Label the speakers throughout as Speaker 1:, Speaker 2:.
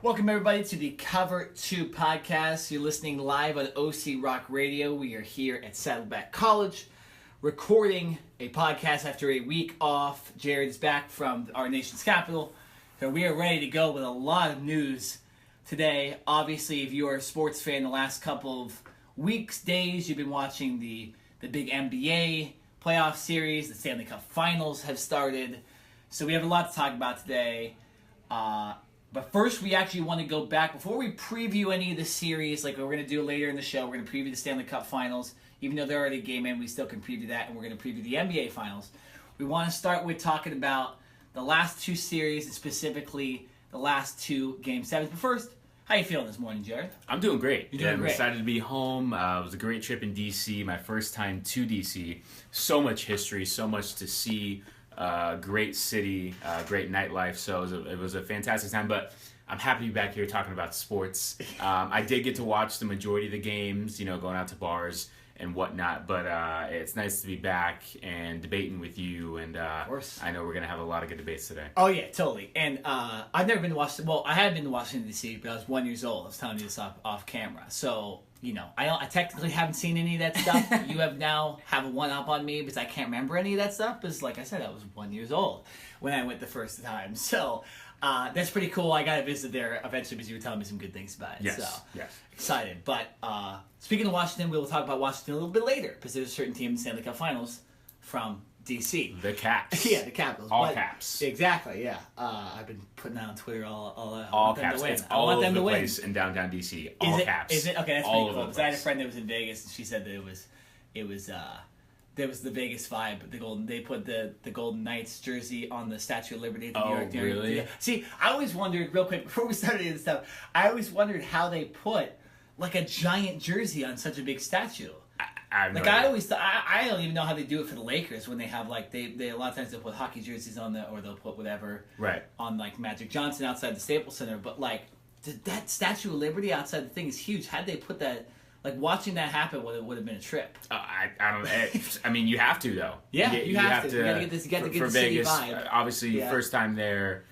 Speaker 1: Welcome everybody to the Cover 2 podcast. You're listening live on OC Rock Radio. We are here at Saddleback College recording a podcast after a week off. Jared is back from our nation's capital. So we are ready to go with a lot of news today. Obviously, if you're a sports fan, the last couple of weeks, days, you've been watching the big NBA playoff series. The Stanley Cup Finals have started. So we have a lot to talk about today. But first, we actually want to go back. Before we preview any of the series, like we're going to do later in the show, we're going to preview the Stanley Cup Finals. Even though they're already a game in, we still can preview that, and we're going to preview the NBA Finals. We want to start with talking about the last two series, and specifically the last two Game 7s. But first, how you feeling this morning, Jared?
Speaker 2: I'm doing great.
Speaker 1: I'm
Speaker 2: excited to be home. It was a great trip in D.C., my first time to D.C. So much history, so much to see. Great city, great nightlife, so it was a fantastic time, but I'm happy to be back here talking about sports. I did get to watch the majority of the games, going out to bars and whatnot, but it's nice to be back and debating with you, and
Speaker 1: of course.
Speaker 2: I know we're going to have a lot of good debates today.
Speaker 1: Oh yeah, totally. And I've never been to Washington, well, I had been to Washington, D.C., but I was 1 year old. I was telling you this off camera, so... I technically haven't seen any of that stuff. You have a one-up on me because I can't remember any of that stuff. Because, like I said, I was 1 year old when I went the first time. So, that's pretty cool. I got to visit there eventually because you were telling me some good things about it.
Speaker 2: Yes,
Speaker 1: so,
Speaker 2: yes.
Speaker 1: Excited. But, speaking of Washington, we will talk about Washington a little bit later because there's a certain team in the Stanley Cup Finals from D.C.
Speaker 2: The Caps.
Speaker 1: Yeah, the Capitals.
Speaker 2: All caps.
Speaker 1: Exactly, yeah. I've been putting that on Twitter
Speaker 2: all caps. It's all over the place in downtown D.C. All caps.
Speaker 1: Is it? Okay, that's
Speaker 2: all
Speaker 1: pretty cool. Because I had a friend that was in Vegas, and she said that there was the Vegas vibe. They put the Golden Knights jersey on the Statue of Liberty at the New York.
Speaker 2: Really?
Speaker 1: Yeah. See, I always wondered, real quick, before we started any of this stuff, I always wondered how they put like a giant jersey on such a big statue. I always thought, I don't even know how they do it for the Lakers when they have they a lot of times they'll put hockey jerseys on or they'll put whatever on Magic Johnson outside the Staples Center. But that Statue of Liberty outside the thing is huge. Had they put that, watching that happen would have been a trip.
Speaker 2: I don't know. I mean, you have to though.
Speaker 1: Yeah, you have to. You got to get this. You got to get the city
Speaker 2: Vegas,
Speaker 1: vibe.
Speaker 2: Obviously, first time there.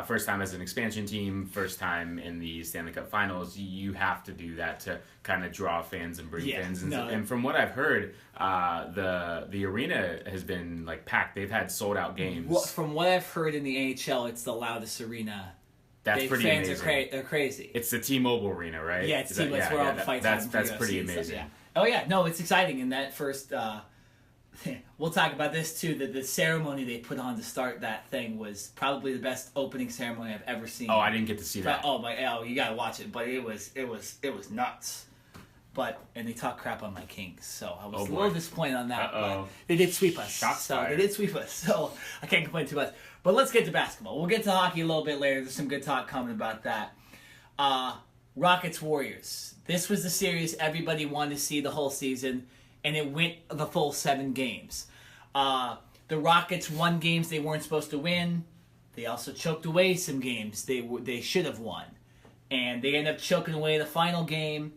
Speaker 2: First time as an expansion team, first time in the Stanley Cup Finals, you have to do that to kind of draw fans and bring fans. And from what I've heard, the arena has been packed. They've had sold out games.
Speaker 1: Well, from what I've heard in the AHL, it's the loudest arena.
Speaker 2: That's pretty
Speaker 1: fans
Speaker 2: amazing.
Speaker 1: They're crazy.
Speaker 2: It's the T-Mobile Arena, right?
Speaker 1: Yeah, it's T-Mobile. It's where all the fights happen.
Speaker 2: That's pretty amazing.
Speaker 1: So, yeah. Oh yeah, no, it's exciting. In that first. We'll talk about this too. The ceremony they put on to start that thing was probably the best opening ceremony I've ever seen.
Speaker 2: Oh, I didn't get to see that.
Speaker 1: You gotta watch it. But it was nuts. And they talk crap on my Kings, so I was a little disappointed on that. But they did sweep us. They did sweep us. So I can't complain too much. But let's get to basketball. We'll get to hockey a little bit later. There's some good talk coming about that. Rockets Warriors. This was the series everybody wanted to see the whole season. And it went the full 7 games. The Rockets won games they weren't supposed to win. They also choked away some games they should have won. And they ended up choking away the final game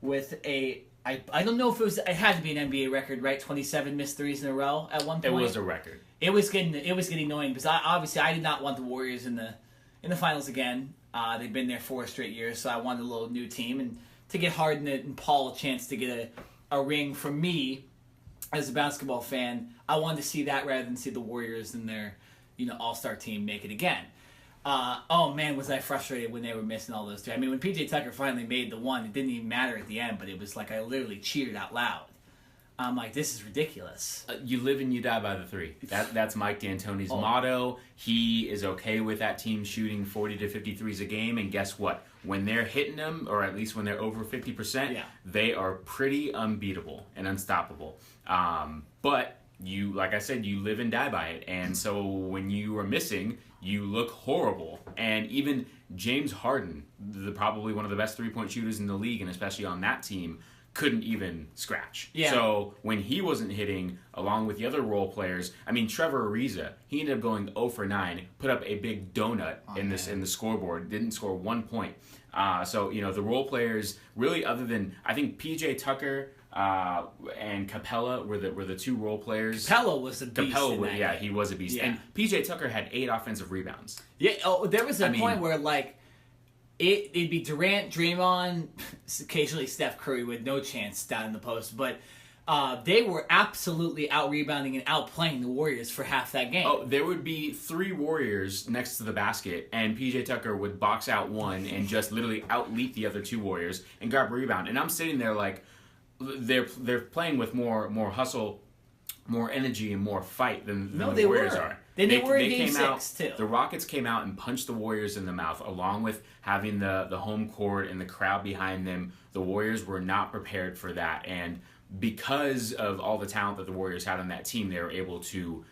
Speaker 1: with I don't know if it had to be an NBA record, right? 27 missed threes in a row at one point.
Speaker 2: It was a record.
Speaker 1: It was getting annoying because I did not want the Warriors in the finals again. They've been there 4 straight years, so I wanted a little new team and to get Harden and Paul a chance to get a ring from me as a basketball fan. I wanted to see that rather than see the Warriors and their all-star team make it again. Oh man, was I frustrated when they were missing all those 2. I mean, when PJ Tucker finally made the one, it didn't even matter at the end, but it was I literally cheered out loud. I'm like, this is ridiculous.
Speaker 2: You live and you die by the 3. That's Mike D'Antoni's motto. He is okay with that team shooting 40 to 53s a game, and guess what? When they're hitting them, or at least when they're over 50%, they are pretty unbeatable and unstoppable. But you, like I said, you live and die by it. And so when you are missing, you look horrible. And even James Harden, probably one of the best three-point shooters in the league, and especially on that team, couldn't even scratch. Yeah. So when he wasn't hitting, along with the other role players, I mean, Trevor Ariza, he ended up going 0 for 9, put up a big donut in the scoreboard, didn't score 1 point. So the role players really, other than I think PJ Tucker and Capella were the 2 role players.
Speaker 1: Capella was a beast.
Speaker 2: He was a beast. Yeah. And PJ Tucker had 8 offensive rebounds.
Speaker 1: Yeah. Oh, there was a point where It'd be Durant, Draymond, occasionally Steph Curry with no chance down in the post, but they were absolutely out-rebounding and outplaying the Warriors for half that game.
Speaker 2: Oh, there would be 3 Warriors next to the basket, and P.J. Tucker would box out one and just literally out-leap the other 2 Warriors and grab a rebound. And I'm sitting there like, they're playing with more hustle, more energy, and more fight than the Warriors are.
Speaker 1: They were in Game 6, too.
Speaker 2: The Rockets came out and punched the Warriors in the mouth, along with having the home court and the crowd behind them. The Warriors were not prepared for that, and because of all the talent that the Warriors had on that team, they were able to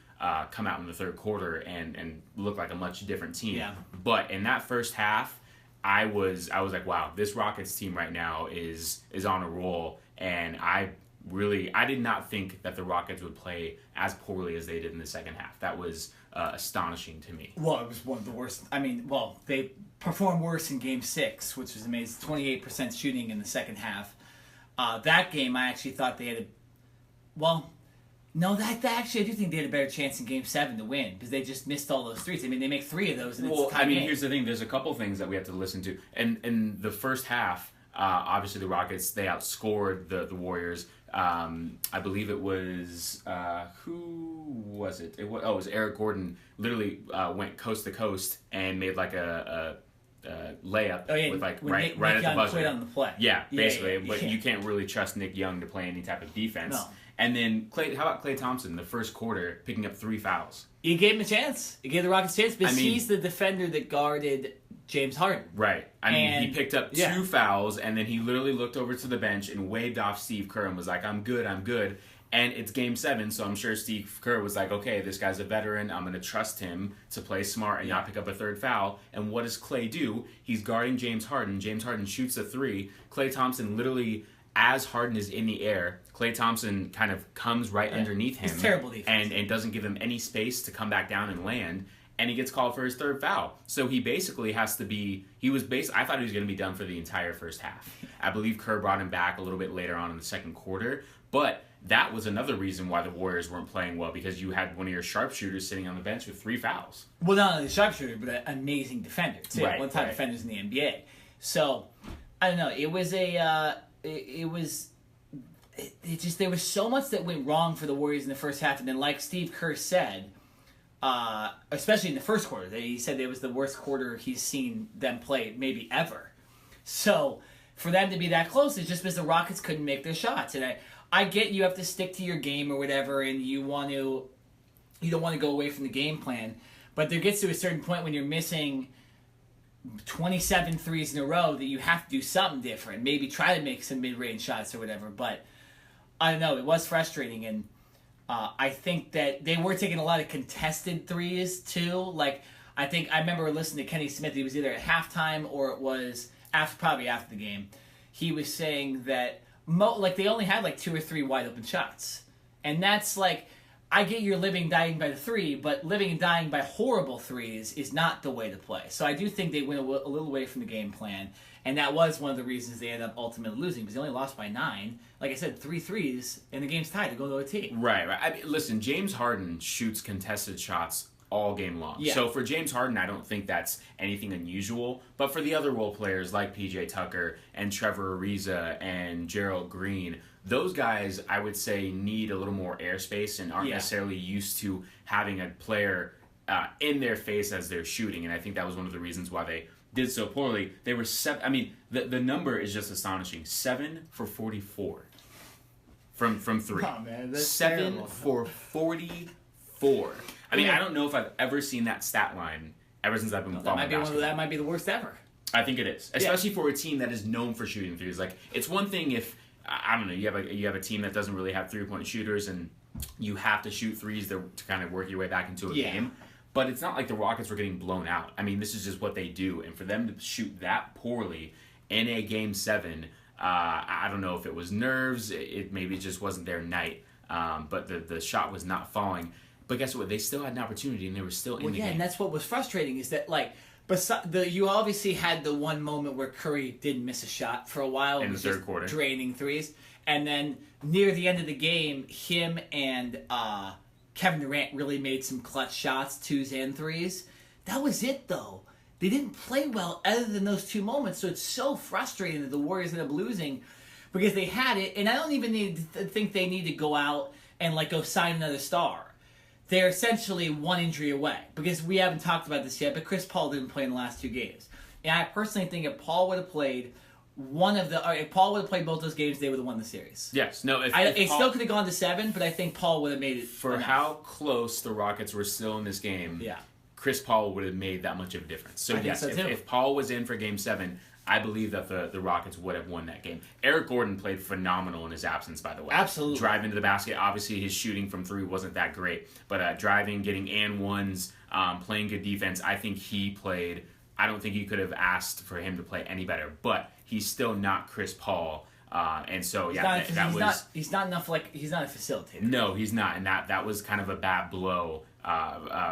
Speaker 2: come out in the third quarter and look like a much different team.
Speaker 1: Yeah.
Speaker 2: But in that first half, I was like, wow, this Rockets team right now is on a roll, and I did not think that the Rockets would play as poorly as they did in the second half. That was astonishing to me.
Speaker 1: Well, it was one of the worst. I mean, they performed worse in Game 6, which was amazing. 28% shooting in the second half. That game, I actually thought they had actually, I do think they had a better chance in Game 7 to win, because they just missed all those threes. I mean, they make 3 of those, and it's a tie game.
Speaker 2: Here's the thing. There's a couple things that we have to listen to. And in the first half, obviously the Rockets, they outscored the Warriors. I believe it was who was it? It was Eric Gordon. Literally went coast to coast and made like a layup with like right at the buzzer.
Speaker 1: Played on the play.
Speaker 2: Yeah, basically. But you can't really trust Nick Young to play any type of defense.
Speaker 1: No.
Speaker 2: And then how about Klay Thompson? The first quarter, picking up 3 fouls.
Speaker 1: You gave him a chance. You gave the Rockets a chance because he's the defender that guarded James Harden.
Speaker 2: Right. He picked up 2 fouls, and then he literally looked over to the bench and waved off Steve Kerr and was like, I'm good. And it's Game 7, so I'm sure Steve Kerr was like, okay, this guy's a veteran. I'm going to trust him to play smart and not pick up a 3rd foul. And what does Klay do? He's guarding James Harden. James Harden shoots a 3. Klay Thompson literally, as Harden is in the air, Klay Thompson kind of comes right underneath him.
Speaker 1: It's terrible defense.
Speaker 2: And doesn't give him any space to come back down and land. And he gets called for his 3rd foul. So he basically has to be... I thought he was going to be done for the entire first half. I believe Kerr brought him back a little bit later on in the second quarter. But that was another reason why the Warriors weren't playing well, because you had one of your sharpshooters sitting on the bench with 3 fouls.
Speaker 1: Well, not only a sharpshooter, but an amazing defender, too.
Speaker 2: Right,
Speaker 1: one-time defenders in the NBA. So, I don't know. It was there was so much that went wrong for the Warriors in the first half. And then, like Steve Kerr said... especially in the first quarter. He said it was the worst quarter he's seen them play maybe ever. So for them to be that close is just because the Rockets couldn't make their shots. And I get you have to stick to your game or whatever, and you don't want to go away from the game plan. But there gets to a certain point when you're missing 27 threes in a row that you have to do something different. Maybe try to make some mid-range shots or whatever. But I don't know. It was frustrating, and I think that they were taking a lot of contested threes, too. Like, I remember listening to Kenny Smith. He was either at halftime or it was probably after the game. He was saying that, they only had, 2 or 3 wide-open shots. And that's, I get you're living and dying by the 3, but living and dying by horrible threes is not the way to play. So I do think they went a little away from the game plan. And that was one of the reasons they ended up ultimately losing, because they only lost by 9. Like I said, 3 threes, and the game's tied to go to OT.
Speaker 2: Right. I mean, listen, James Harden shoots contested shots all game long.
Speaker 1: Yeah.
Speaker 2: So for James Harden, I don't think that's anything unusual. But for the other role players like P.J. Tucker and Trevor Ariza and Gerald Green, those guys, I would say, need a little more airspace and aren't necessarily used to having a player in their face as they're shooting. And I think that was one of the reasons why they did so poorly. They were the number is just astonishing. 7 for 44 from 3.
Speaker 1: Oh man, that's
Speaker 2: 7
Speaker 1: terrible.
Speaker 2: for 44. I mean, I don't know if I've ever seen that stat line ever since I've been following basketball.
Speaker 1: That might be the worst ever.
Speaker 2: I think it is, especially for a team that is known for shooting threes. Like, it's one thing if I don't know, you have a team that doesn't really have 3-point shooters and you have to shoot threes to kind of work your way back into a game. But it's not like the Rockets were getting blown out. I mean, this is just what they do. And for them to shoot that poorly in a Game 7, I don't know if it was nerves. Maybe it just wasn't their night. But the shot was not falling. But guess what? They still had an opportunity, and they were still in the game.
Speaker 1: And that's what was frustrating is that, you obviously had the one moment where Curry didn't miss a shot for a while.
Speaker 2: In the third quarter.
Speaker 1: Draining threes. And then near the end of the game, him and Kevin Durant really made some clutch shots, 2s and 3s. That was it, though. they didn't play well other than those 2 moments. So it's so frustrating that the Warriors end up losing because they had it. And I don't even think they need to go out and like go sign another star. They're essentially one injury away because we haven't talked about this yet, but Chris Paul didn't play in the last 2 games. And I personally think if Paul would have played if Paul would have played both those games, they would have won the series.
Speaker 2: Yes. No. If
Speaker 1: it
Speaker 2: Paul,
Speaker 1: still could have gone to 7, but I think Paul would have made it.
Speaker 2: For
Speaker 1: enough.
Speaker 2: how close the Rockets were still in this game, Chris Paul would have made that much of a difference. So yes, if Paul was in for Game 7, I believe that the Rockets would have won that game. Eric Gordon played phenomenal in his absence, by the way.
Speaker 1: Absolutely.
Speaker 2: Driving to the basket, obviously his shooting from 3 wasn't that great, but driving, getting and ones, playing good defense, I think he played. I don't think you could have asked for him to play any better, but he's still not Chris Paul. And so, he's not
Speaker 1: enough. He's not a facilitator.
Speaker 2: No, he's not, and that was kind of a bad blow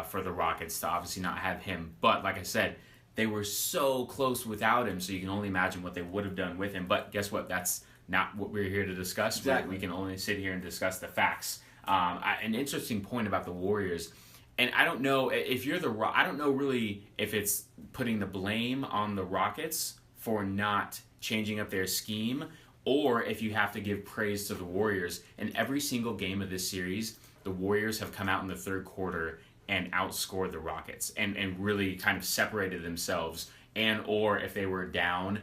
Speaker 2: for the Rockets to obviously not have him. But like I said, they were so close without him, so you can only imagine what they would have done with him. But guess what? That's not what we're here to discuss.
Speaker 1: Exactly.
Speaker 2: We can only sit here and discuss the facts. An interesting point about the Warriors. And I don't know if you're I don't know really if it's putting the blame on the Rockets for not changing up their scheme, or if you have to give praise to the Warriors. In every single game of this series, the Warriors have come out in the third quarter and outscored the Rockets and really kind of separated themselves. And or if they were down,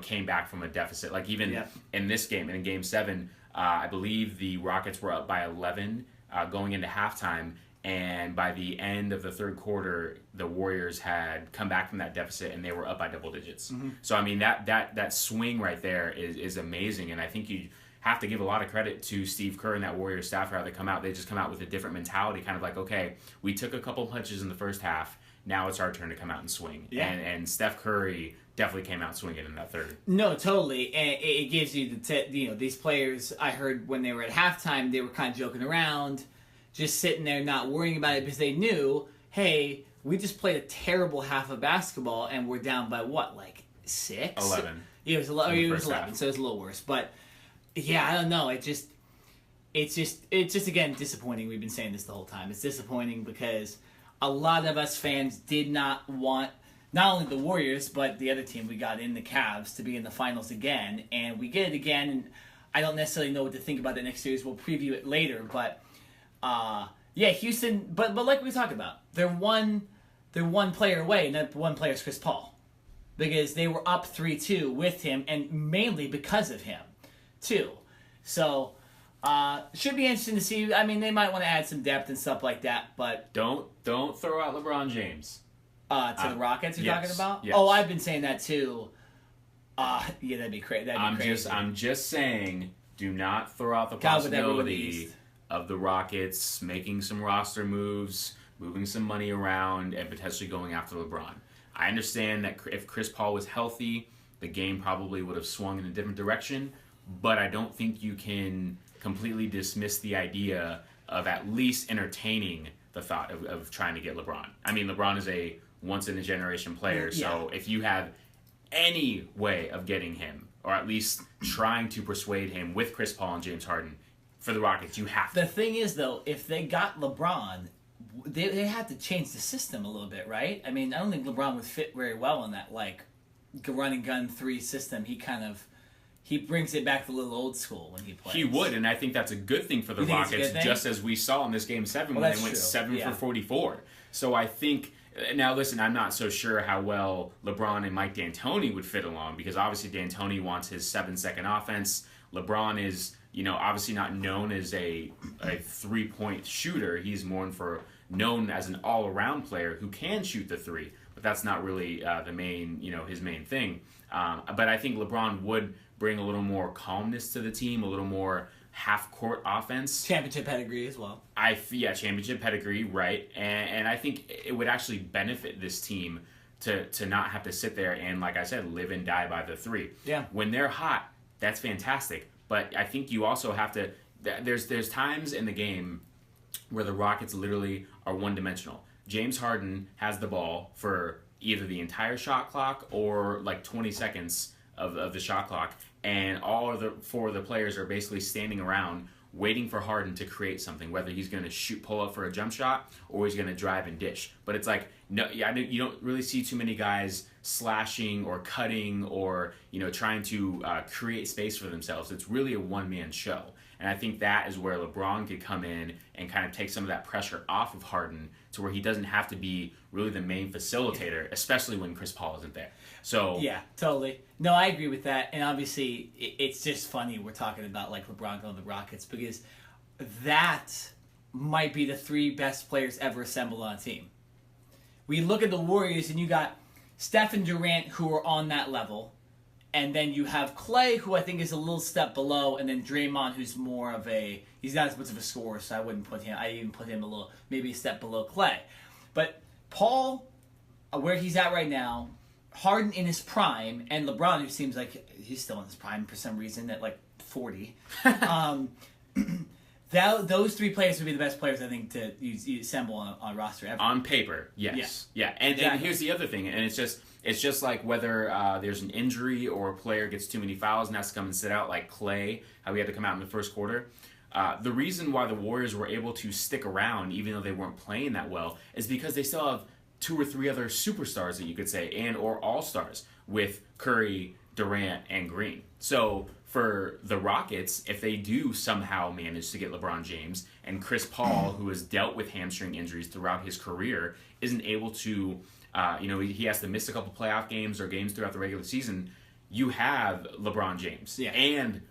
Speaker 2: came back from a deficit. Like even in this game, in Game 7, I believe the Rockets were up by 11 going into halftime. And by the end of the third quarter, the Warriors had come back from that deficit and they were up by double digits. Mm-hmm. So, I mean, that swing right there is amazing. And I think you have to give a lot of credit to Steve Kerr and that Warriors staff how they come out. They just come out with a different mentality, kind of like, okay, we took a couple punches in the first half. Now it's our turn to come out and swing. Yeah. And Steph Curry definitely came out swinging in that third.
Speaker 1: No, totally. And it gives you these players, I heard when they were at halftime, they were kind of joking around, just sitting there not worrying about it because they knew, hey, we just played a terrible half of basketball and we're down by what, like 6?
Speaker 2: 11.
Speaker 1: Yeah, it was 11, so it was a little worse. But yeah, I don't know. It's just again disappointing. We've been saying this the whole time. It's disappointing because a lot of us fans did not want not only the Warriors but the other team we got in, the Cavs, to be in the finals again, and we get it again. And I don't necessarily know what to think about the next series. We'll preview it later, but. Houston, but like we talked about, they're one player away, and that one player is Chris Paul, because they were up 3-2 with him, and mainly because of him, too. So, should be interesting to see. I mean, they might want to add some depth and stuff like that, but
Speaker 2: don't throw out LeBron James
Speaker 1: to the Rockets. You're talking about?
Speaker 2: Yes.
Speaker 1: Oh, I've been saying that too. That'd be crazy.
Speaker 2: I'm just saying, do not throw out the possibility of the Rockets making some roster moves, moving some money around, and potentially going after LeBron. I understand that if Chris Paul was healthy, the game probably would have swung in a different direction, but I don't think you can completely dismiss the idea of at least entertaining the thought of trying to get LeBron. I mean, LeBron is a once-in-a-generation player, so if you have any way of getting him, or at least trying to persuade him with Chris Paul and James Harden, for the Rockets, you have to.
Speaker 1: The thing is, though, if they got LeBron, they had to change the system a little bit, right? I mean, I don't think LeBron would fit very well in that, like, run and gun 3 system. He brings it back to a little old school when he plays.
Speaker 2: He would, and I think that's a good thing for the Rockets, just as we saw in this Game 7 when they went 7 for 44. So I think, now listen, I'm not so sure how well LeBron and Mike D'Antoni would fit along, because obviously D'Antoni wants his 7-second offense. LeBron is, obviously not known as a 3-point shooter. He's more known as an all-around player who can shoot the 3, but that's not really his main thing. But I think LeBron would bring a little more calmness to the team, a little more half-court offense.
Speaker 1: Championship pedigree as well.
Speaker 2: Championship pedigree, right. And I think it would actually benefit this team to not have to sit there and, like I said, live and die by the 3.
Speaker 1: Yeah.
Speaker 2: When they're hot, that's fantastic. But I think you also have to. There's times in the game where the Rockets literally are one-dimensional. James Harden has the ball for either the entire shot clock or like 20 seconds of the shot clock, and all of the 4 of the players are basically standing around waiting for Harden to create something, whether he's going to pull up for a jump shot or he's going to drive and dish. But it's like No, yeah, you don't really see too many guys slashing or cutting or trying to create space for themselves. It's really a one-man show, and I think that is where LeBron could come in and kind of take some of that pressure off of Harden to where he doesn't have to be really the main facilitator, especially when Chris Paul isn't there. So
Speaker 1: yeah, totally. No, I agree with that, and obviously it's just funny we're talking about like LeBron going to the Rockets because that might be the 3 best players ever assembled on a team. We look at the Warriors, and you got Steph and Durant, who are on that level. And then you have Clay, who I think is a little step below. And then Draymond, who's more of a... He's not as much of a scorer, so I wouldn't put him... I even put him a little... Maybe a step below Clay. But Paul, where he's at right now, Harden in his prime, and LeBron, who seems like he's still in his prime for some reason at like 40. Those 3 players would be the best players, I think, to assemble on a roster ever.
Speaker 2: On paper, yes. Yeah. And here's the other thing, and it's just like whether there's an injury or a player gets too many fouls and has to come and sit out, like Clay, how he had to come out in the first quarter. The reason why the Warriors were able to stick around, even though they weren't playing that well, is because they still have 2 or 3 other superstars that you could say, and or all-stars, with Curry, Durant, and Green. So for the Rockets, if they do somehow manage to get LeBron James and Chris Paul, who has dealt with hamstring injuries throughout his career, isn't able to, he has to miss a couple playoff games or games throughout the regular season, you have LeBron James and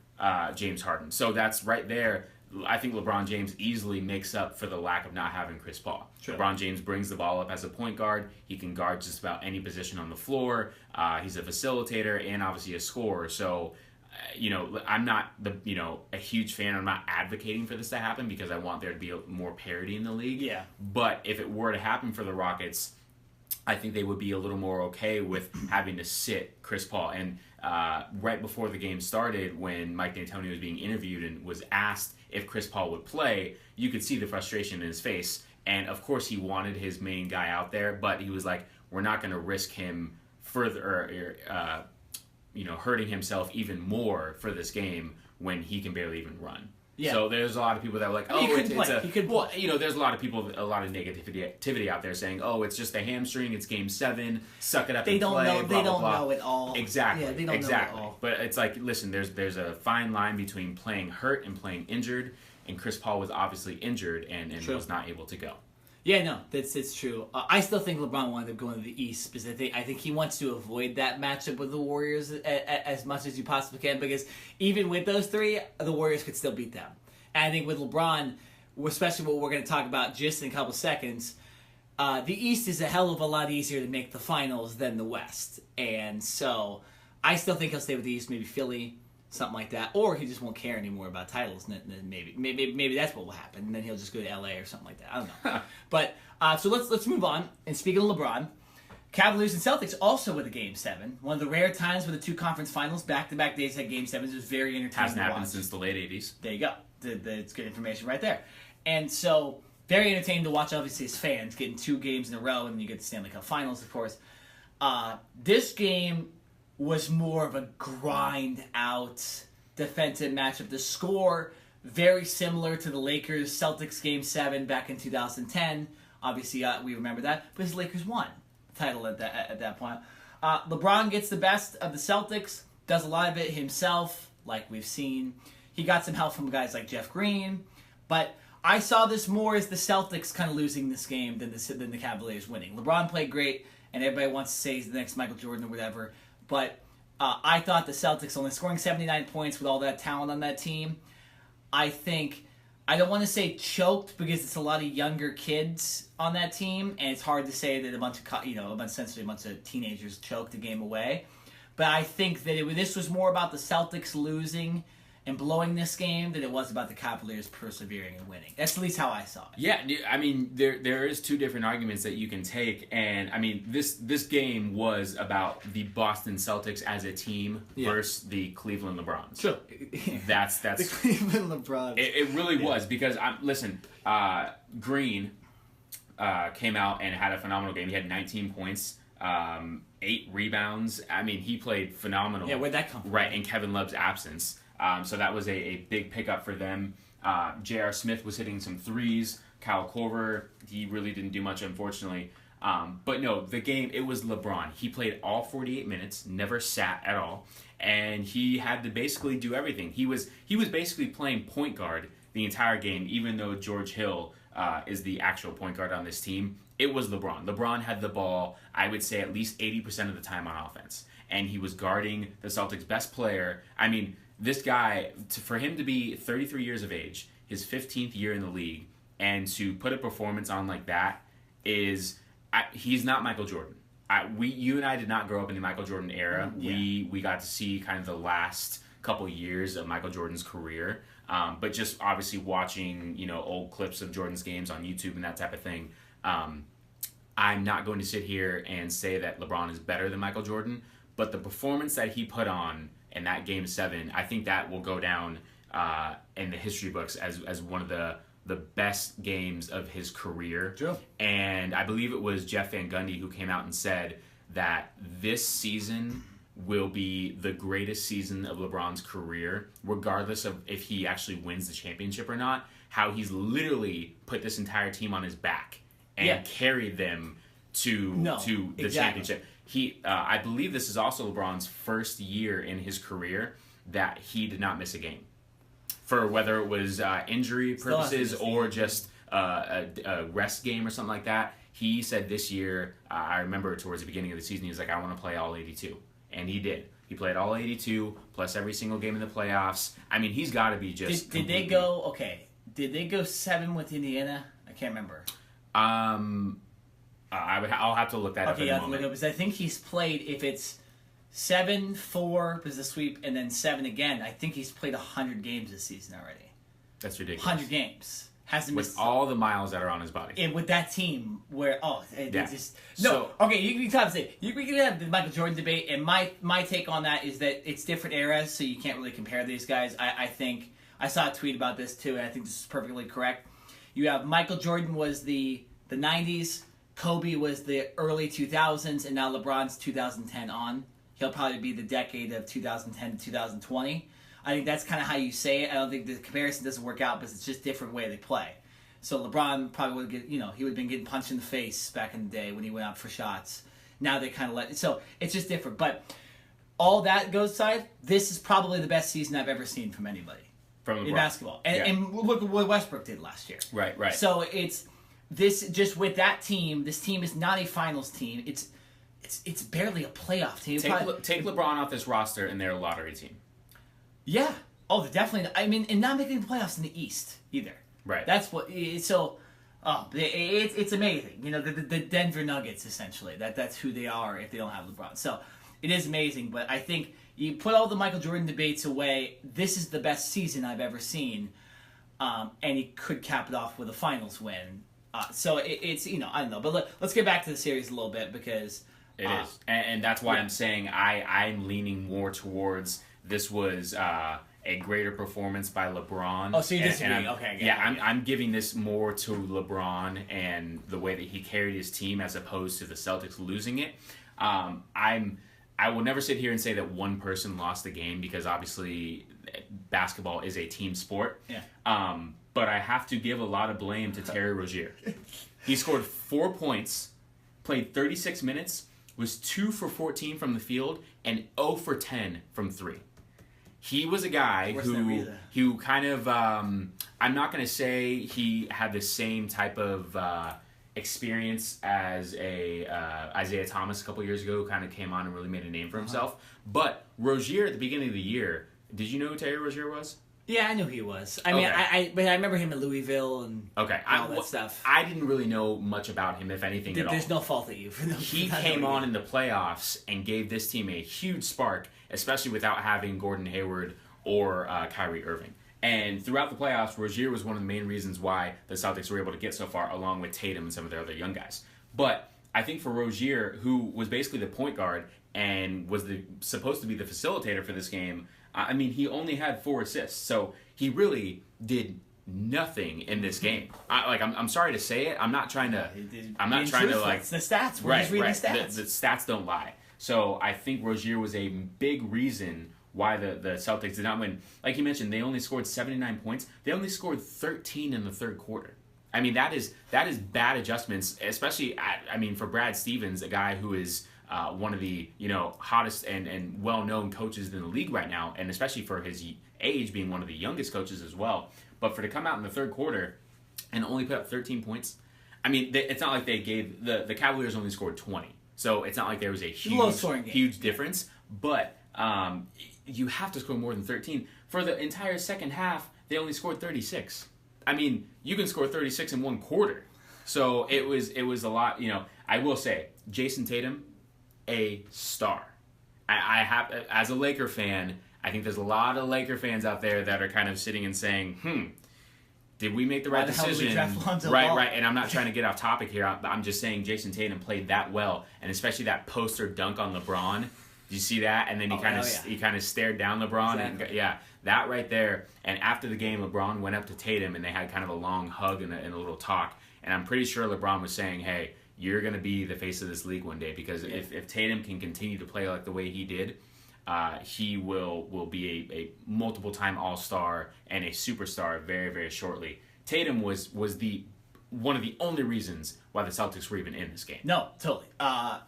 Speaker 2: James Harden. So that's right there. I think LeBron James easily makes up for the lack of not having Chris Paul. Sure. LeBron James brings the ball up as a point guard. He can guard just about any position on the floor. He's a facilitator and obviously a scorer. So, I'm not a huge fan. I'm not advocating for this to happen because I want there to be more parity in the league.
Speaker 1: Yeah.
Speaker 2: But if it were to happen for the Rockets, I think they would be a little more okay with having to sit Chris Paul. And right before the game started, when Mike D'Antoni was being interviewed and was asked if Chris Paul would play, you could see the frustration in his face. And of course, he wanted his main guy out there, but he was like, "We're not going to risk him further, hurting himself even more for this game when he can barely even run." Yeah. So there's a lot of people that were like, there's a lot of people, a lot of negativity out there saying, "Oh, it's just a hamstring. It's Game 7. Suck it up and play."
Speaker 1: They don't know it all.
Speaker 2: Exactly.
Speaker 1: Yeah, they don't know it all.
Speaker 2: But it's like, listen, there's a fine line between playing hurt and playing injured, and Chris Paul was obviously injured and was not able to go.
Speaker 1: Yeah, no, it's true. I still think LeBron wanted to go into the East because I think he wants to avoid that matchup with the Warriors as much as you possibly can because even with those 3, the Warriors could still beat them. And I think with LeBron, especially what we're going to talk about just in a couple seconds, the East is a hell of a lot easier to make the finals than the West. And so I still think he'll stay with the East, maybe Philly, something like that, or he just won't care anymore about titles. And then maybe that's what will happen, and then he'll just go to LA or something like that. I don't know. But so let's move on. And speaking of LeBron, Cavaliers and Celtics also with a Game 7. One of the rare times where the 2 conference finals back-to-back days had Game 7s. It was very entertaining.
Speaker 2: Hasn't happened since the late 80s.
Speaker 1: There you go. It's good information right there. And so very entertaining to watch, obviously, as fans, getting 2 games in a row, and then you get the Stanley Cup Finals, of course. This game was more of a grind-out defensive matchup. The score, very similar to the Lakers-Celtics Game 7 back in 2010. Obviously, we remember that. But the Lakers won the title at that point. LeBron gets the best of the Celtics, does a lot of it himself, like we've seen. He got some help from guys like Jeff Green. But I saw this more as the Celtics kind of losing this game than the Cavaliers winning. LeBron played great, and everybody wants to say he's the next Michael Jordan or whatever. But I thought the Celtics only scoring 79 points with all that talent on that team. I don't want to say choked because it's a lot of younger kids on that team, and it's hard to say that a bunch of teenagers choked the game away. But I think that this was more about the Celtics losing and blowing this game than it was about the Cavaliers persevering and winning. That's at least how I saw it.
Speaker 2: Yeah, I mean, there is 2 different arguments that you can take, and I mean, this game was about the Boston Celtics as a team versus the Cleveland LeBrons.
Speaker 1: Sure.
Speaker 2: That's
Speaker 1: the Cleveland LeBrons.
Speaker 2: It really was because Green came out and had a phenomenal game. He had 19 points. 8 rebounds. I mean, he played phenomenal.
Speaker 1: Yeah, where'd that come from?
Speaker 2: Right, in Kevin Love's absence. So that was a big pickup for them. J.R. Smith was hitting some threes. Kyle Korver, he really didn't do much, unfortunately. But no, the game, it was LeBron. He played all 48 minutes, never sat at all, and he had to basically do everything. He was basically playing point guard the entire game, even though George Hill is the actual point guard on this team. It was LeBron. LeBron had the ball, I would say, at least 80% of the time on offense. And he was guarding the Celtics' best player. I mean, this guy, for him to be 33 years of age, his 15th year in the league, and to put a performance on like that is, he's not Michael Jordan. You and I did not grow up in the Michael Jordan era. Yeah. We got to see kind of the last couple years of Michael Jordan's career. But just obviously watching, old clips of Jordan's games on YouTube and that type of thing, I'm not going to sit here and say that LeBron is better than Michael Jordan, but the performance that he put on in that Game 7, I think that will go down in the history books as one of the best games of his career.
Speaker 1: True.
Speaker 2: And I believe it was Jeff Van Gundy who came out and said that this season will be the greatest season of LeBron's career, regardless of if he actually wins the championship or not, how he's literally put this entire team on his back and carried them to the championship. I believe this is also LeBron's first year in his career that he did not miss a game, for whether it was injury purposes or just a rest game or something like that. He said this year, I remember towards the beginning of the season, he was like, I want to play all 82. And he did. He played all 82, plus every single game in the playoffs. I mean, he's got to be just...
Speaker 1: Did they go 7 with Indiana? I can't remember.
Speaker 2: I'll have to look that up in a moment.
Speaker 1: Look up, because I think he's played, if it's 7-4 was the sweep, and then 7 again, I think he's played 100 games this season already.
Speaker 2: That's ridiculous.
Speaker 1: 100 games. Hasn't
Speaker 2: with
Speaker 1: missed
Speaker 2: all the miles that are on his body.
Speaker 1: And with that team, where you can have the Michael Jordan debate, and my take on that is that it's different eras, so you can't really compare these guys. I think I saw a tweet about this too, and I think this is perfectly correct. You have Michael Jordan was the 90s, Kobe was the early 2000s, and now LeBron's 2010 on. He'll probably be the decade of 2010 to 2020. I think that's kind of how you say it. I don't think the comparison doesn't work out, but it's just a different way they play. So LeBron probably would get, he would have been getting punched in the face back in the day when he went out for shots. Now they kind of let, so it's just different. But all that goes aside, this is probably the best season I've ever seen from anybody in basketball. And look at what Westbrook did last year.
Speaker 2: Right.
Speaker 1: So it's this, just with that team, this team is not a finals team. It's barely a playoff team.
Speaker 2: Take LeBron off this roster and they're a lottery team.
Speaker 1: Yeah. Oh, they're definitely. I mean, and not making the playoffs in the East either.
Speaker 2: Right.
Speaker 1: That's what. So, it's amazing. The Denver Nuggets essentially. That's who they are if they don't have LeBron. So, it is amazing. But I think you put all the Michael Jordan debates away. This is the best season I've ever seen, and he could cap it off with a finals win. So it's I don't know. But let's get back to the series a little bit because
Speaker 2: it is, and that's why I'm saying I'm leaning more towards. This was a greater performance by LeBron.
Speaker 1: Oh, so you disagree? Okay.
Speaker 2: I'm giving this more to LeBron and the way that he carried his team as opposed to the Celtics losing it. I will never sit here and say that one person lost the game because obviously basketball is a team sport.
Speaker 1: Yeah.
Speaker 2: But I have to give a lot of blame to Terry Rozier. He scored 4 points, played 36 minutes, was 2 for 14 from the field, and 0 for 10 from 3. He was a guy who kind of, I'm not going to say he had the same type of experience as Isaiah Thomas a couple years ago, who kind of came on and really made a name for himself. But Rozier at the beginning of the year, did you know who Terry Rozier was?
Speaker 1: Yeah, I knew he was. I mean, but I remember him in Louisville and all that stuff.
Speaker 2: I didn't really know much about him, if anything at all.
Speaker 1: There's no fault at you.
Speaker 2: He came on in the playoffs and gave this team a huge spark, especially without having Gordon Hayward or Kyrie Irving. And throughout the playoffs, Rozier was one of the main reasons why the Celtics were able to get so far, along with Tatum and some of their other young guys. But I think for Rozier, who was basically the point guard and was supposed to be the facilitator for this game, I mean, he only had 4 assists, so he really did nothing in this game. I'm sorry to say it. I'm not trying to.
Speaker 1: It's the stats. We're just reading stats.
Speaker 2: The stats don't lie. So I think Rozier was a big reason why the Celtics did not win. Like you mentioned, they only scored 79 points. They only scored 13 in the third quarter. I mean, that is bad adjustments, especially for Brad Stevens, a guy who is one of the hottest and well-known coaches in the league right now, and especially for his age, being one of the youngest coaches as well. But for to come out in the third quarter and only put up 13 points, I mean, it's not like they gave the Cavaliers only scored 20, so it's not like there was a huge difference. But you have to score more than 13. For the entire second half, they only scored 36. I mean, you can score 36 in one quarter. So it was a lot. I will say, Jason Tatum, a star. I have, as a Laker fan, I think there's a lot of Laker fans out there that are kind of sitting and saying, did we make the right decision? Right. And I'm not trying to get off topic here. I'm just saying Jason Tatum played that well, and especially that poster dunk on LeBron. Did you see that? And then he kind of stared down LeBron.
Speaker 1: Exactly.
Speaker 2: And that right there. And after the game, LeBron went up to Tatum, and they had kind of a long hug and a little talk. And I'm pretty sure LeBron was saying, hey, you're going to be the face of this league one day, because if Tatum can continue to play like the way he did, he will be a multiple-time All-Star and a superstar very, very shortly. Tatum was one of the only reasons why the Celtics were even in this game.
Speaker 1: No, totally.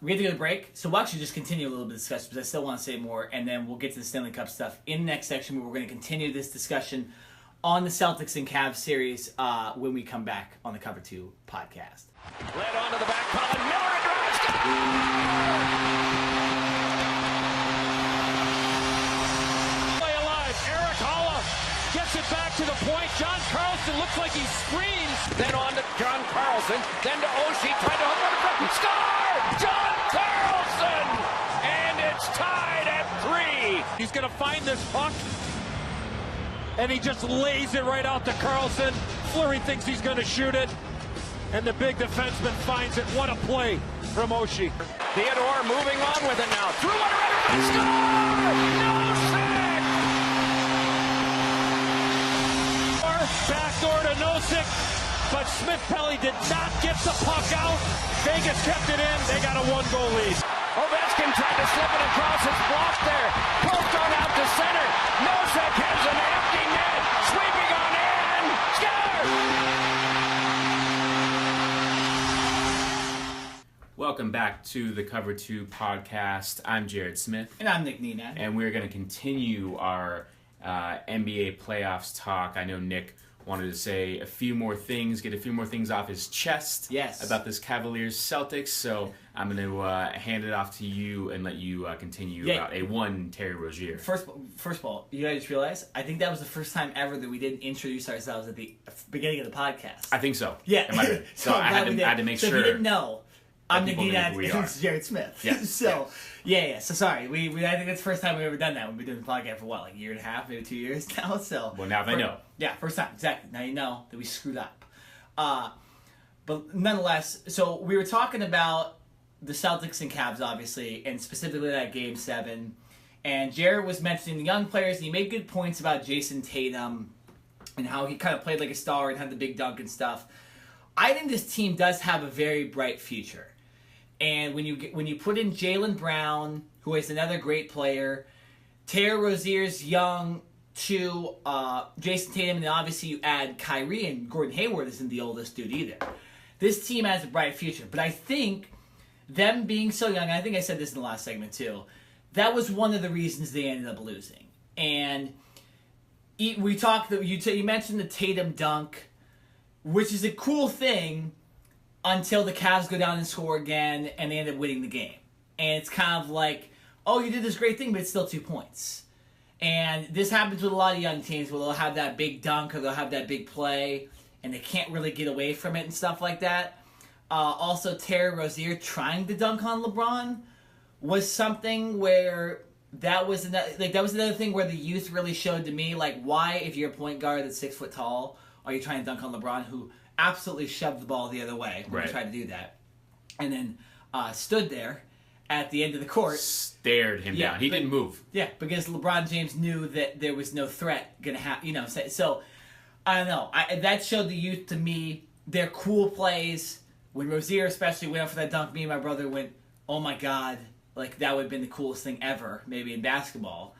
Speaker 1: We have to go to break, so we'll actually just continue a little bit of discussion, because I still want to say more, and then we'll get to the Stanley Cup stuff in the next section, where we're going to continue this discussion on the Celtics and Cavs series when we come back on the Cover 2 podcast.
Speaker 3: Led onto the back, Colin Miller drives. Gets it back to the point. John Carlson looks like he screams. Then on to John Carlson. Then to Oshie. Tried to hook on the front. Score! John Carlson! And it's tied at 3. He's going to find this puck. And he just lays it right out to Carlson. Fleury thinks he's going to shoot it. And the big defenseman finds it. What a play from Oshie. Theodore moving on with it now. Through one right. Score! No save! Backdoor to Nosek, but Smith-Pelly did not get the puck out. Vegas kept it in. They got a 1-goal lead. Ovechkin tried to slip it across. It's blocked there. Poked on out to center. Nosek has an empty net. Sweeping on in. Score!
Speaker 2: Welcome back to the Cover 2 podcast. I'm Jared Smith.
Speaker 1: And I'm Nick Nenad.
Speaker 2: And we're going to continue our NBA playoffs talk. I know Nick wanted to say a few more things, get a few more things off his chest about this Cavaliers-Celtics, so I'm going to hand it off to you and let you continue about Terry Rozier.
Speaker 1: First of all, you guys realize, I think that was the first time ever that we didn't introduce ourselves at the beginning of the podcast.
Speaker 2: I think so.
Speaker 1: Yeah.
Speaker 2: So I had to make sure.
Speaker 1: So if you didn't know, I'm Nick Nenad,
Speaker 2: and
Speaker 1: it's Jared Smith.
Speaker 2: Yes.
Speaker 1: So sorry. We I think that's the first time we've ever done that. We've been doing the podcast for a year and a half, maybe 2 years now. So
Speaker 2: now they know.
Speaker 1: Yeah, first time, exactly. Now you know that we screwed up. But nonetheless, so we were talking about the Celtics and Cavs, obviously, and specifically that Game 7. And Jared was mentioning the young players, and he made good points about Jason Tatum and how he kind of played like a star and had the big dunk and stuff. I think this team does have a very bright future. And when you put in Jaylen Brown, who is another great player, Terry Rozier's young too, Jason Tatum, and then obviously you add Kyrie, and Gordon Hayward isn't the oldest dude either. This team has a bright future. But I think them being so young, and I think I said this in the last segment too, that was one of the reasons they ended up losing. And we talked, you mentioned the Tatum dunk, which is a cool thing, until the Cavs go down and score again, and they end up winning the game. And it's kind of like, oh, you did this great thing, but it's still 2 points. And this happens with a lot of young teams where they'll have that big dunk or they'll have that big play, and they can't really get away from it and stuff like that. Also, Terry Rozier trying to dunk on LeBron was something where that was another thing where the youth really showed to me, like, why, if you're a point guard that's 6 foot tall, are you trying to dunk on LeBron, who absolutely shoved the ball the other way when he tried to do that, and then stood there at the end of the court,
Speaker 2: stared him down. He didn't move. Yeah,
Speaker 1: because LeBron James knew that there was no threat gonna happen. So I don't know. That showed the youth to me. They're cool plays. When Rozier especially went up for that dunk, me and my brother went, "Oh my God!" Like that would have been the coolest thing ever, maybe in basketball.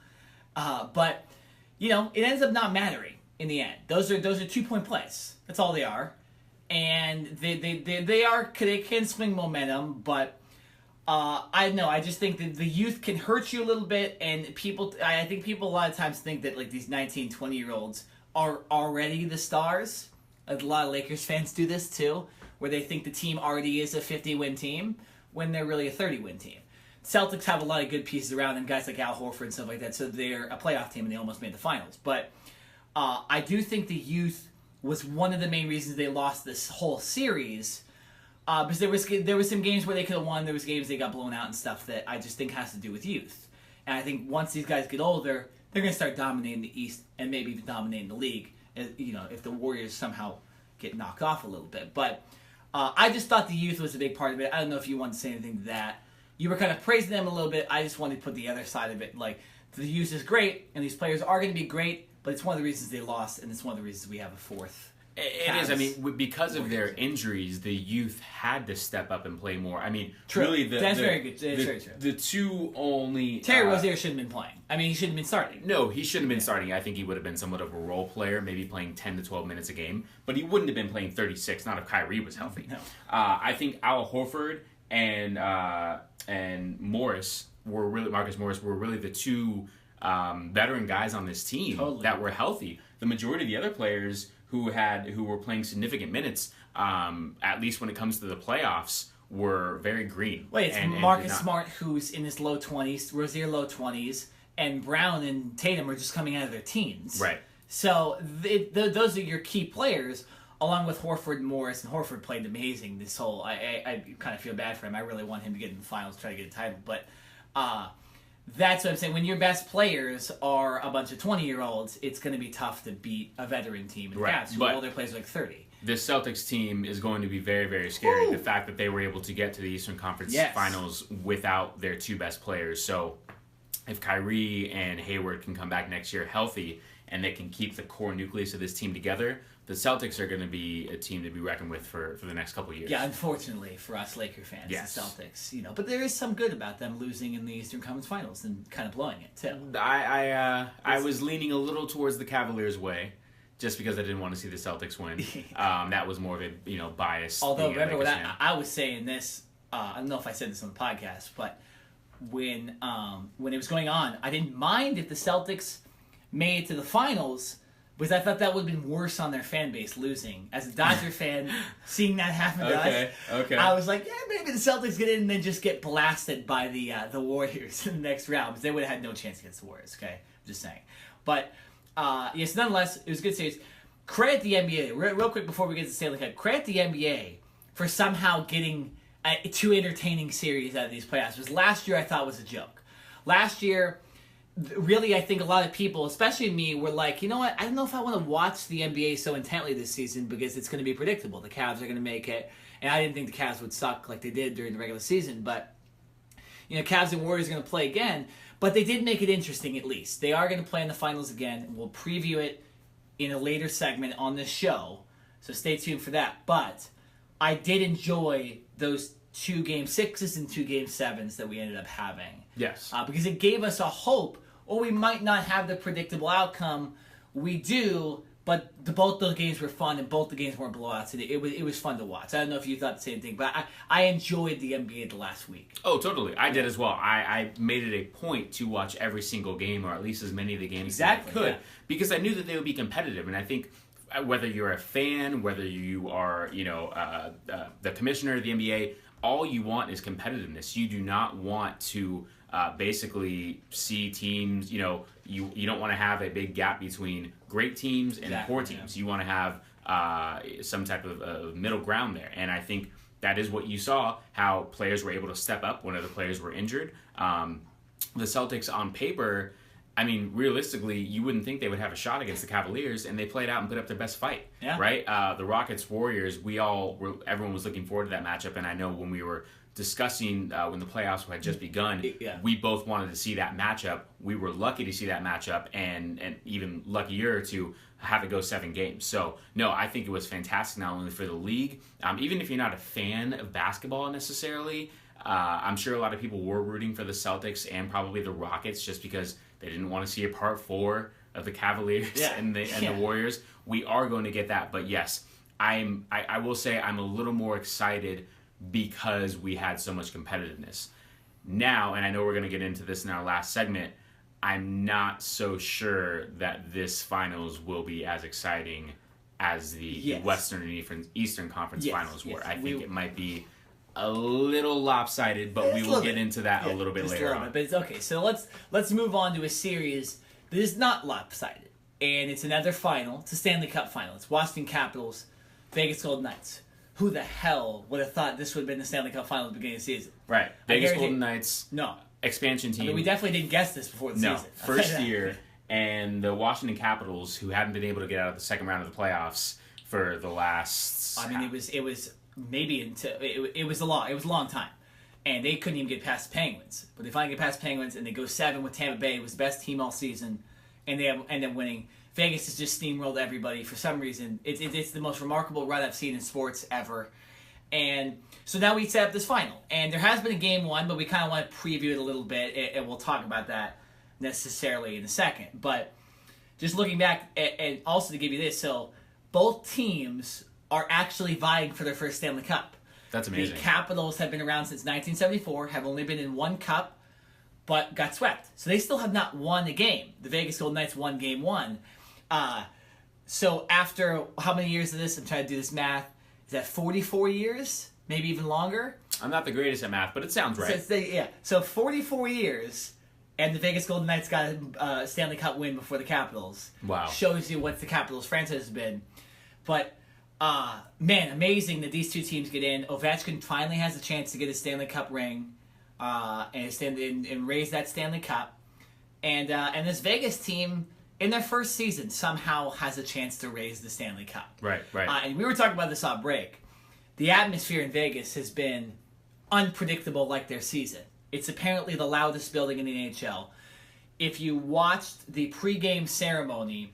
Speaker 1: But it ends up not mattering in the end. Those are 2 point plays. That's all they are. and they can swing momentum, but I don't know. I just think that the youth can hurt you a little bit, and I think people a lot of times think that like these 19, 20-year-olds are already the stars. A lot of Lakers fans do this too, where they think the team already is a 50-win team when they're really a 30-win team. Celtics have a lot of good pieces around them, guys like Al Horford and stuff like that, so they're a playoff team and they almost made the finals. But I do think the youth was one of the main reasons they lost this whole series. Because there was some games where they could have won, there was games they got blown out and stuff that I just think has to do with youth. And I think once these guys get older, they're going to start dominating the East and maybe even dominating the league. If the Warriors somehow get knocked off a little bit. But I just thought the youth was a big part of it. I don't know if you want to say anything to that. You were kind of praising them a little bit. I just wanted to put the other side of it. Like, the youth is great, and these players are going to be great, but it's one of the reasons they lost, and it's one of the reasons we have a fourth.
Speaker 2: It is. I mean, because of their injuries, the youth had to step up and play more. I mean,
Speaker 1: true.
Speaker 2: Really,
Speaker 1: that's very good. That's very true.
Speaker 2: The two only...
Speaker 1: Terry Rozier shouldn't have been playing. I mean, he shouldn't have been starting.
Speaker 2: No, he shouldn't have been starting. I think he would have been somewhat of a role player, maybe playing 10 to 12 minutes a game. But he wouldn't have been playing 36, not if Kyrie was healthy.
Speaker 1: No.
Speaker 2: I think Al Horford and Marcus Morris were really the two veteran guys on this team that were healthy. The majority of the other players who were playing significant minutes, at least when it comes to the playoffs, were very green.
Speaker 1: Wait, it's Marcus Smart who's in his low 20s, Rozier low 20s, and Brown and Tatum are just coming out of their teens.
Speaker 2: Right.
Speaker 1: So those are your key players, along with Horford and Morris, and Horford played amazing this whole... I kind of feel bad for him. I really want him to get in the finals, try to get a title, but... that's what I'm saying. When your best players are a bunch of 20-year-olds, it's going to be tough to beat a veteran team in Cavs, who all their players are like 30.
Speaker 2: The Celtics team is going to be very, very scary. The fact that they were able to get to the Eastern Conference Finals without their two best players. So if Kyrie and Hayward can come back next year healthy and they can keep the core nucleus of this team together, the Celtics are going to be a team to be reckoned with for the next couple of years.
Speaker 1: Yeah, unfortunately for us Laker fans, the Celtics, but there is some good about them losing in the Eastern Conference Finals and kind of blowing it too.
Speaker 2: I was leaning a little towards the Cavaliers' way, just because I didn't want to see the Celtics win. That was more of a bias.
Speaker 1: Although remember what I was saying this, I don't know if I said this on the podcast, but when it was going on, I didn't mind if the Celtics made it to the finals. Because I thought that would have been worse on their fan base losing. As a Dodger fan, seeing that happen to us, I was like, maybe the Celtics get in and then just get blasted by the Warriors in the next round. Because they would have had no chance against the Warriors, okay? I'm just saying. But, yes, nonetheless, it was a good series. Credit the NBA, real quick before we get to Stanley Cup, credit the NBA for somehow getting two entertaining series out of these playoffs. Because last year I thought was a joke. Last year... Really, I think a lot of people, especially me, were like, you know what? I don't know if I want to watch the NBA so intently this season because it's going to be predictable. The Cavs are going to make it. And I didn't think the Cavs would suck like they did during the regular season. But, Cavs and Warriors are going to play again. But they did make it interesting, at least. They are going to play in the finals again. And we'll preview it in a later segment on this show. So stay tuned for that. But I did enjoy those 2 Game 6s and 2 Game 7s that we ended up having.
Speaker 2: Yes.
Speaker 1: Because it gave us a hope. Or we might not have the predictable outcome. We do, but both those games were fun, and both the games weren't blowouts. And it was fun to watch. I don't know if you thought the same thing, but I enjoyed the NBA the last week.
Speaker 2: Oh, totally. I did as well. I made it a point to watch every single game, or at least as many of the games as I could, because I knew that they would be competitive. And I think whether you're a fan, whether you are, the commissioner of the NBA, all you want is competitiveness. You do not want to... basically see teams, you don't want to have a big gap between great teams and poor teams. You want to have some type of middle ground there. And I think that is what you saw, how players were able to step up when other players were injured. The Celtics on paper, I mean, realistically, you wouldn't think they would have a shot against the Cavaliers, and they played out and put up their best fight, right? The Rockets-Warriors, everyone was looking forward to that matchup, and I know when we were discussing when the playoffs had just begun, we both wanted to see that matchup. We were lucky to see that matchup, and even luckier to have it go 7 games. So, no, I think it was fantastic not only for the league, even if you're not a fan of basketball necessarily, I'm sure a lot of people were rooting for the Celtics and probably the Rockets just because they didn't want to see a part 4 of the Cavaliers and the Warriors. We are going to get that, but yes, I will say I'm a little more excited because we had so much competitiveness. Now, and I know we're going to get into this in our last segment, I'm not so sure that this finals will be as exciting as the Western and Eastern Conference finals were. I think it might be a little lopsided, but we will get into that a little bit later on.
Speaker 1: But it's okay. So let's move on to a series that is not lopsided, and it's another final. It's a Stanley Cup final. It's Washington Capitals, Vegas Golden Knights. Who the hell would have thought this would have been the Stanley Cup final at the beginning of the season?
Speaker 2: Right. Vegas Golden Knights.
Speaker 1: No.
Speaker 2: Expansion team.
Speaker 1: I mean, we definitely didn't guess this before the season.
Speaker 2: First year, and the Washington Capitals, who hadn't been able to get out of the second round of the playoffs for the last.
Speaker 1: I mean, it was maybe it was a long time, and they couldn't even get past the Penguins. But they finally get past the Penguins, and they go 7 with Tampa Bay. It was the best team all season, and they end up winning. Vegas has just steamrolled everybody for some reason. It's the most remarkable run I've seen in sports ever. And so now we set up this final. And there has been a game one, but we kind of want to preview it a little bit, and we'll talk about that necessarily in a second. But just looking back, and also to give you this, so both teams are actually vying for their first Stanley Cup.
Speaker 2: That's amazing.
Speaker 1: The Capitals have been around since 1974, have only been in one cup, but got swept. So they still have not won a game. The Vegas Golden Knights won game one. So after how many years of this? I'm trying to do this math. Is that 44 years? Maybe even longer?
Speaker 2: I'm not the greatest at math, but it sounds right.
Speaker 1: So 44 years, and the Vegas Golden Knights got a Stanley Cup win before the Capitals.
Speaker 2: Wow.
Speaker 1: Shows you what the Capitals franchise has been. But, man, amazing that these two teams get in. Ovechkin finally has a chance to get a Stanley Cup ring and raise that Stanley Cup. And this Vegas team, in their first season, somehow has a chance to raise the Stanley Cup.
Speaker 2: Right.
Speaker 1: And we were talking about this off break. The atmosphere in Vegas has been unpredictable like their season. It's apparently the loudest building in the NHL. If you watched the pregame ceremony,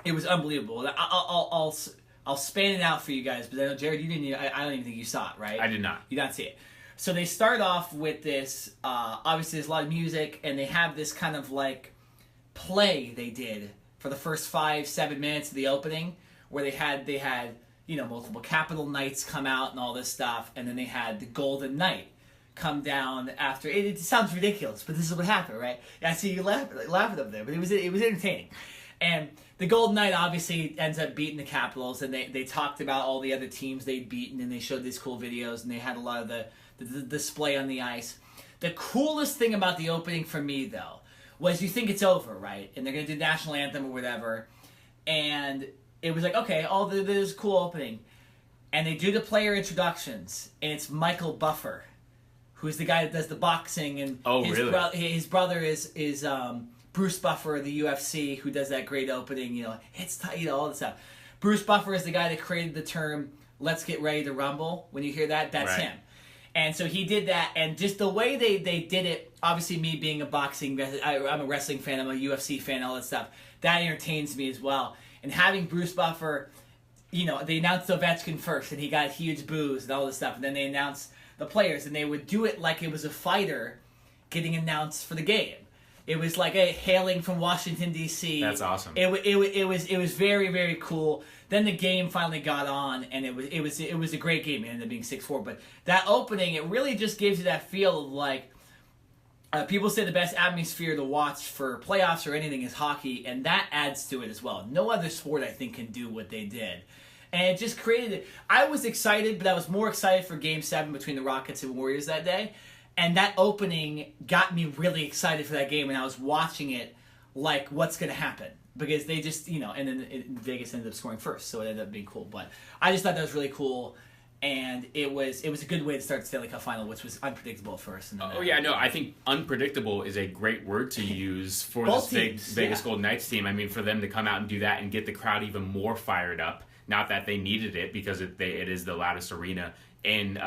Speaker 1: it was unbelievable. I'll span it out for you guys, but I know, Jared, you didn't. I don't even think you saw it, right?
Speaker 2: I did not.
Speaker 1: You did not see it. So they start off with this. Obviously, there's a lot of music, and they have this kind of like play they did for the first 5-7 minutes of the opening, where they had multiple Capital Knights come out and all this stuff, and then they had the Golden Knight come down after. It sounds ridiculous, but this is what happened, right? I see you laughing up there, but it was entertaining. And the Golden Knight obviously ends up beating the Capitals, and they talked about all the other teams they'd beaten, and they showed these cool videos, and they had a lot of the display on the ice. The coolest thing about the opening for me, though, was you think it's over, right? And they're going to do the national anthem or whatever, and it was like, okay, this cool opening. And they do the player introductions, and it's Michael Buffer, who's the guy that does the boxing, and his brother is Bruce Buffer of the UFC, who does that great opening, all this stuff. Bruce Buffer is the guy that created the term "Let's get ready to rumble." When you hear that, that's him. And so he did that, and just the way they did it, obviously me being a boxing, I'm a wrestling fan, I'm a UFC fan, all that stuff, that entertains me as well. And having Bruce Buffer, they announced Ovechkin first, and he got huge boos and all this stuff, and then they announced the players, and they would do it like it was a fighter getting announced for the game. It was like a hailing from Washington, D.C.
Speaker 2: That's awesome.
Speaker 1: It was very, very cool. Then the game finally got on, and it was a great game. It ended up being 6-4. But that opening, it really just gives you that feel of like, people say the best atmosphere to watch for playoffs or anything is hockey, and that adds to it as well. No other sport, I think, can do what they did. And it just created... I was excited, but I was more excited for Game 7 between the Rockets and Warriors that day. And that opening got me really excited for that game, and I was watching it like, what's going to happen? Because they just, and then Vegas ended up scoring first, so it ended up being cool. But I just thought that was really cool, and it was a good way to start the Stanley Cup Final, which was unpredictable at first. And
Speaker 2: I think unpredictable is a great word to use for this Vegas Golden Knights team. I mean, for them to come out and do that and get the crowd even more fired up, not that they needed it, because it is the loudest arena in the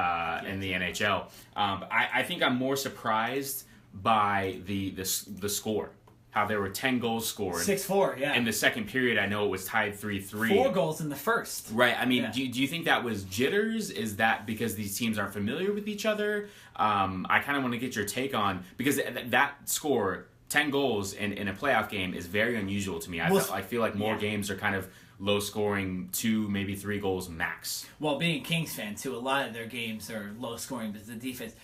Speaker 2: NHL. I think I'm more surprised by the score. How there were 10 goals scored.
Speaker 1: 6-4, yeah.
Speaker 2: In the second period, I know it was tied 3-3.
Speaker 1: 4 goals in the first.
Speaker 2: Right. I mean, do you think that was jitters? Is that because these teams aren't familiar with each other? I kind of want to get your take on, because that score 10 goals in a playoff game is very unusual to me. I feel like more games are kind of low scoring, 2, maybe 3 goals max.
Speaker 1: Well, being a Kings fan too, a lot of their games are low scoring because the defense.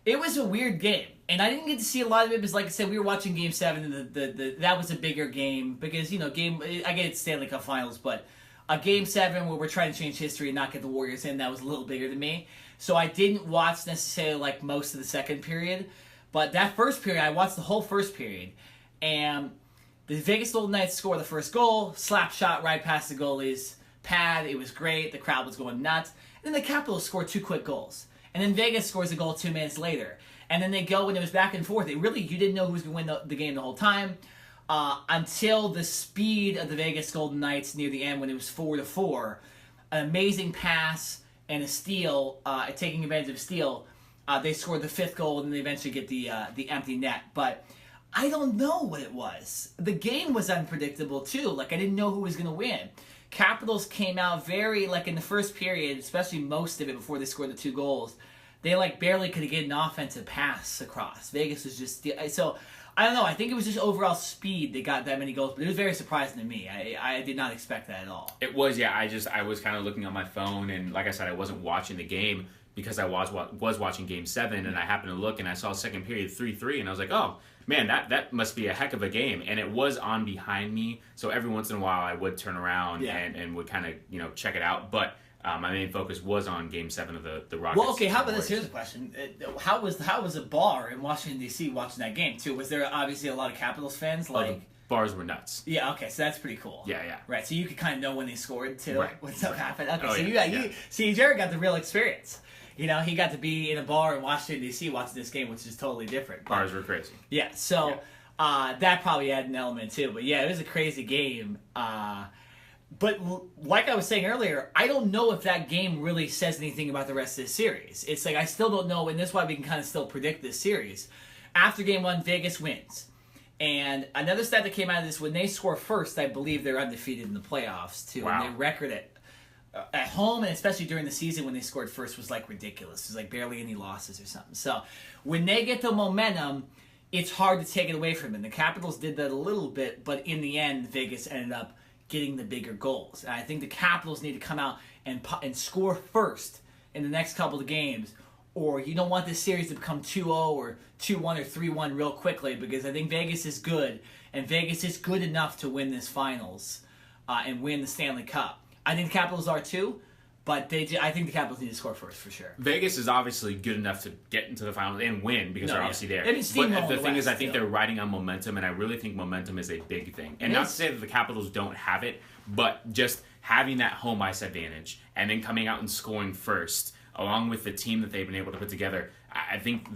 Speaker 1: It was a weird game, and I didn't get to see a lot of it because, like I said, we were watching Game 7, and that was a bigger game because I get it's Stanley Cup Finals, but a Game 7 where we're trying to change history and not get the Warriors in, that was a little bigger to me. So I didn't watch necessarily like most of the second period, but that first period, I watched the whole first period, and the Vegas Golden Knights score the first goal, slap shot right past the goalie's pad. It was great. The crowd was going nuts. And then the Capitals scored 2 quick goals. And then Vegas scores a goal 2 minutes later. And then they go, and it was back and forth. You didn't know who was going to win the game the whole time until the speed of the Vegas Golden Knights near the end when it was 4-4. An amazing pass and a steal, taking advantage of a steal. They scored the 5th goal, and then they eventually get the empty net. But I don't know what it was. The game was unpredictable, too. Like, I didn't know who was going to win. Capitals came out very, like, in the first period, especially most of it before they scored the 2 goals, they, like, barely could get an offensive pass across. Vegas was just... So, I don't know. I think it was just overall speed that got that many goals, but it was very surprising to me. I did not expect that at all.
Speaker 2: It was, yeah. I was kind of looking on my phone, and like I said, I wasn't watching the game because I was watching Game 7, and I happened to look, and I saw second period 3-3, and I was like, oh... Man, that must be a heck of a game. And it was on behind me, so every once in a while I would turn around and would kind of, check it out. But my main focus was on Game 7 of the Rockets.
Speaker 1: Well, okay, how about this? Here's a question. How was a bar in Washington, D.C. watching that game, too? Was there obviously a lot of Capitals fans?
Speaker 2: The bars were nuts.
Speaker 1: Yeah, okay, so that's pretty cool.
Speaker 2: Yeah.
Speaker 1: Right, so you could kind of know when they scored, too?
Speaker 2: Right.
Speaker 1: When stuff happened? Okay, see, Jared got the real experience. He got to be in a bar in Washington, D.C. watching this game, which is totally different.
Speaker 2: Bars were crazy.
Speaker 1: Yeah, so... Yeah. That probably had an element too, but yeah, it was a crazy game. But like I was saying earlier, I don't know if that game really says anything about the rest of the series. It's like I still don't know, and that's why we can kind of still predict this series. After Game 1, Vegas wins. And another stat that came out of this, when they score first, I believe they're undefeated in the playoffs too.
Speaker 2: Wow.
Speaker 1: And their record at home, and especially during the season when they scored first, was like ridiculous. It was like barely any losses or something. So when they get the momentum, it's hard to take it away from them. The Capitals did that a little bit, but in the end, Vegas ended up getting the bigger goals. And I think the Capitals need to come out and score first in the next couple of games, or you don't want this series to become 2-0 or 2-1 or 3-1 real quickly, because I think Vegas is good, and Vegas is good enough to win this finals and win the Stanley Cup. I think the Capitals are too, but I think the Capitals need to score first for sure.
Speaker 2: Vegas is obviously good enough to get into the finals and win because they're obviously there. But the thing is, I think they're riding on momentum, and I really think momentum is a big thing. And not to say that the Capitals don't have it, but just having that home ice advantage and then coming out and scoring first, along with the team that they've been able to put together, I think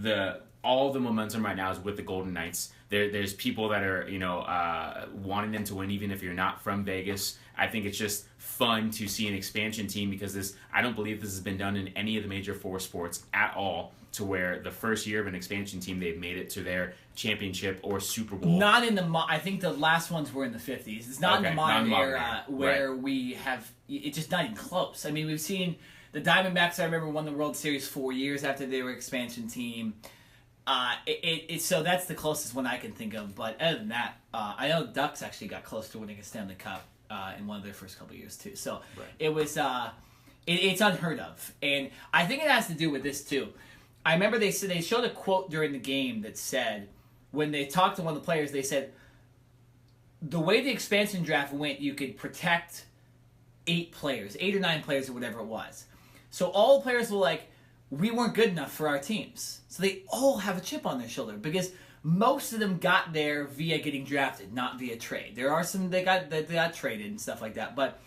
Speaker 2: all the momentum right now is with the Golden Knights. There's people that are wanting them to win, even if you're not from Vegas. I think it's just fun to see an expansion team because I don't believe this has been done in any of the major 4 sports at all, to where the first year of an expansion team they've made it to their championship or Super Bowl.
Speaker 1: Not in I think the last ones were in the 50s. It's not in the modern era where we have. It's just not even close. I mean, we've seen the Diamondbacks. I remember won the World Series 4 years after they were expansion team. So that's the closest one I can think of. But other than that, I know the Ducks actually got close to winning a Stanley Cup in one of their first couple of years too. So It was it's unheard of, and I think it has to do with this too. I remember they showed a quote during the game that said, when they talked to one of the players, they said the way the expansion draft went, you could protect 8 or 9 players or whatever it was. So all the players were like, we weren't good enough for our teams. So they all have a chip on their shoulder because most of them got there via getting drafted, not via trade. There are some that got traded and stuff like that, but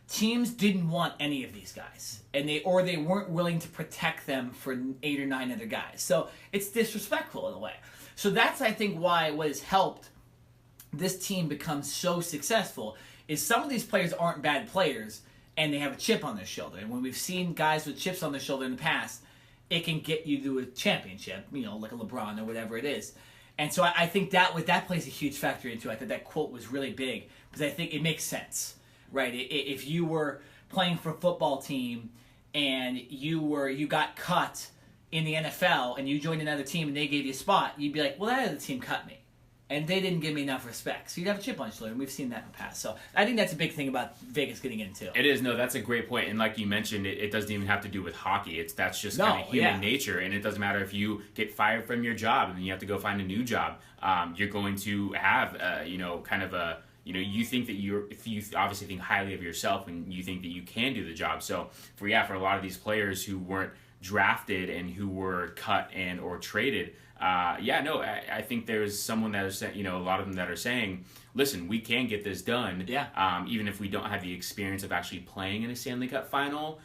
Speaker 1: teams didn't want any of these guys, and they weren't willing to protect them for 8 or 9 other guys. So it's disrespectful in a way. So that's, I think, why what has helped this team become so successful is some of these players aren't bad players, and they have a chip on their shoulder. And when we've seen guys with chips on their shoulder in the past, it can get you to a championship, like a LeBron or whatever it is. And so I think that plays a huge factor into it. I think that quote was really big because I think it makes sense, right? If you were playing for a football team and you got cut in the NFL and you joined another team and they gave you a spot, you'd be like, well, that other team cut me. and they didn't give me enough respect. So you'd have a chip on your shoulder, and we've seen that in the past. So I think that's a big thing about Vegas getting into.
Speaker 2: It is. No, that's a great point. And like you mentioned, it doesn't even have to do with hockey. That's just kind of human nature. And it doesn't matter if you get fired from your job and then you have to go find a new job. You're going to have, you think that if you obviously think highly of yourself and you think that you can do the job. So for a lot of these players who weren't drafted and who were cut and or traded, I think there's someone that is, a lot of them that are saying, listen, we can get this done. Yeah. Even if we don't have the experience of actually playing in a Stanley Cup final.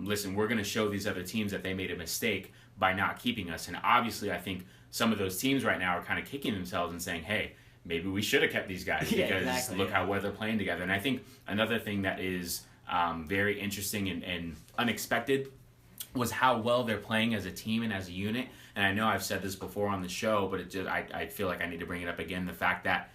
Speaker 2: Listen, we're going to show these other teams that they made a mistake by not keeping us. And obviously, I think some of those teams right now are kind of kicking themselves and saying, hey, maybe we should have kept these guys because look how well they're playing together. And I think another thing that is very interesting and unexpected was how well they're playing as a team and as a unit. And I know I've said this before on the show, but I feel like I need to bring it up again, the fact that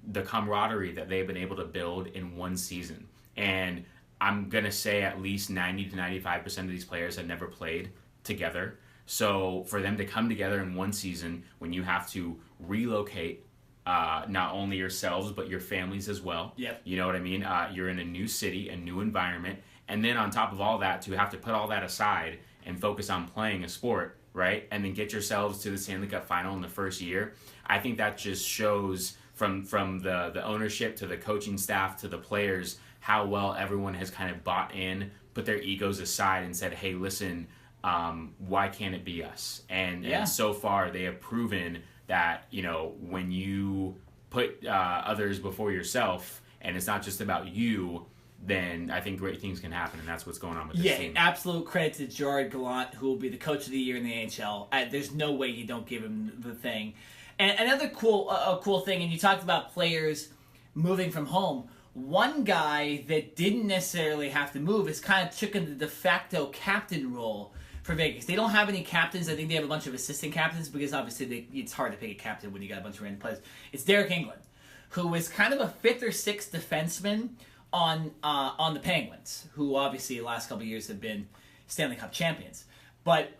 Speaker 2: the camaraderie that they've been able to build in one season. And I'm going to say at least 90 to 95% of these players have never played together. So for them to come together in one season when you have to relocate not only yourselves, but your families as well.
Speaker 1: Yep.
Speaker 2: You know what I mean? You're in a new city, a new environment. And then on top of all that, to have to put all that aside and focus on playing a sport, right? And then get yourselves to the Stanley Cup final in the first year. I think that just shows from the ownership to the coaching staff to the players how well everyone has kind of bought in, put their egos aside and said, hey, listen, why can't it be us? And so far they have proven that, when you put others before yourself and it's not just about you, then I think great things can happen, and that's what's going on with this team.
Speaker 1: Yeah, absolute credit to Gerard Gallant, who will be the coach of the year in the NHL. There's no way you don't give him the thing. And another cool thing, and you talked about players moving from home. One guy that didn't necessarily have to move is kind of took in the de facto captain role for Vegas. They don't have any captains. I think they have a bunch of assistant captains because obviously it's hard to pick a captain when you got a bunch of random players. It's Derek England, who is kind of a fifth or sixth defenseman on the Penguins, who obviously the last couple of years have been Stanley Cup champions. But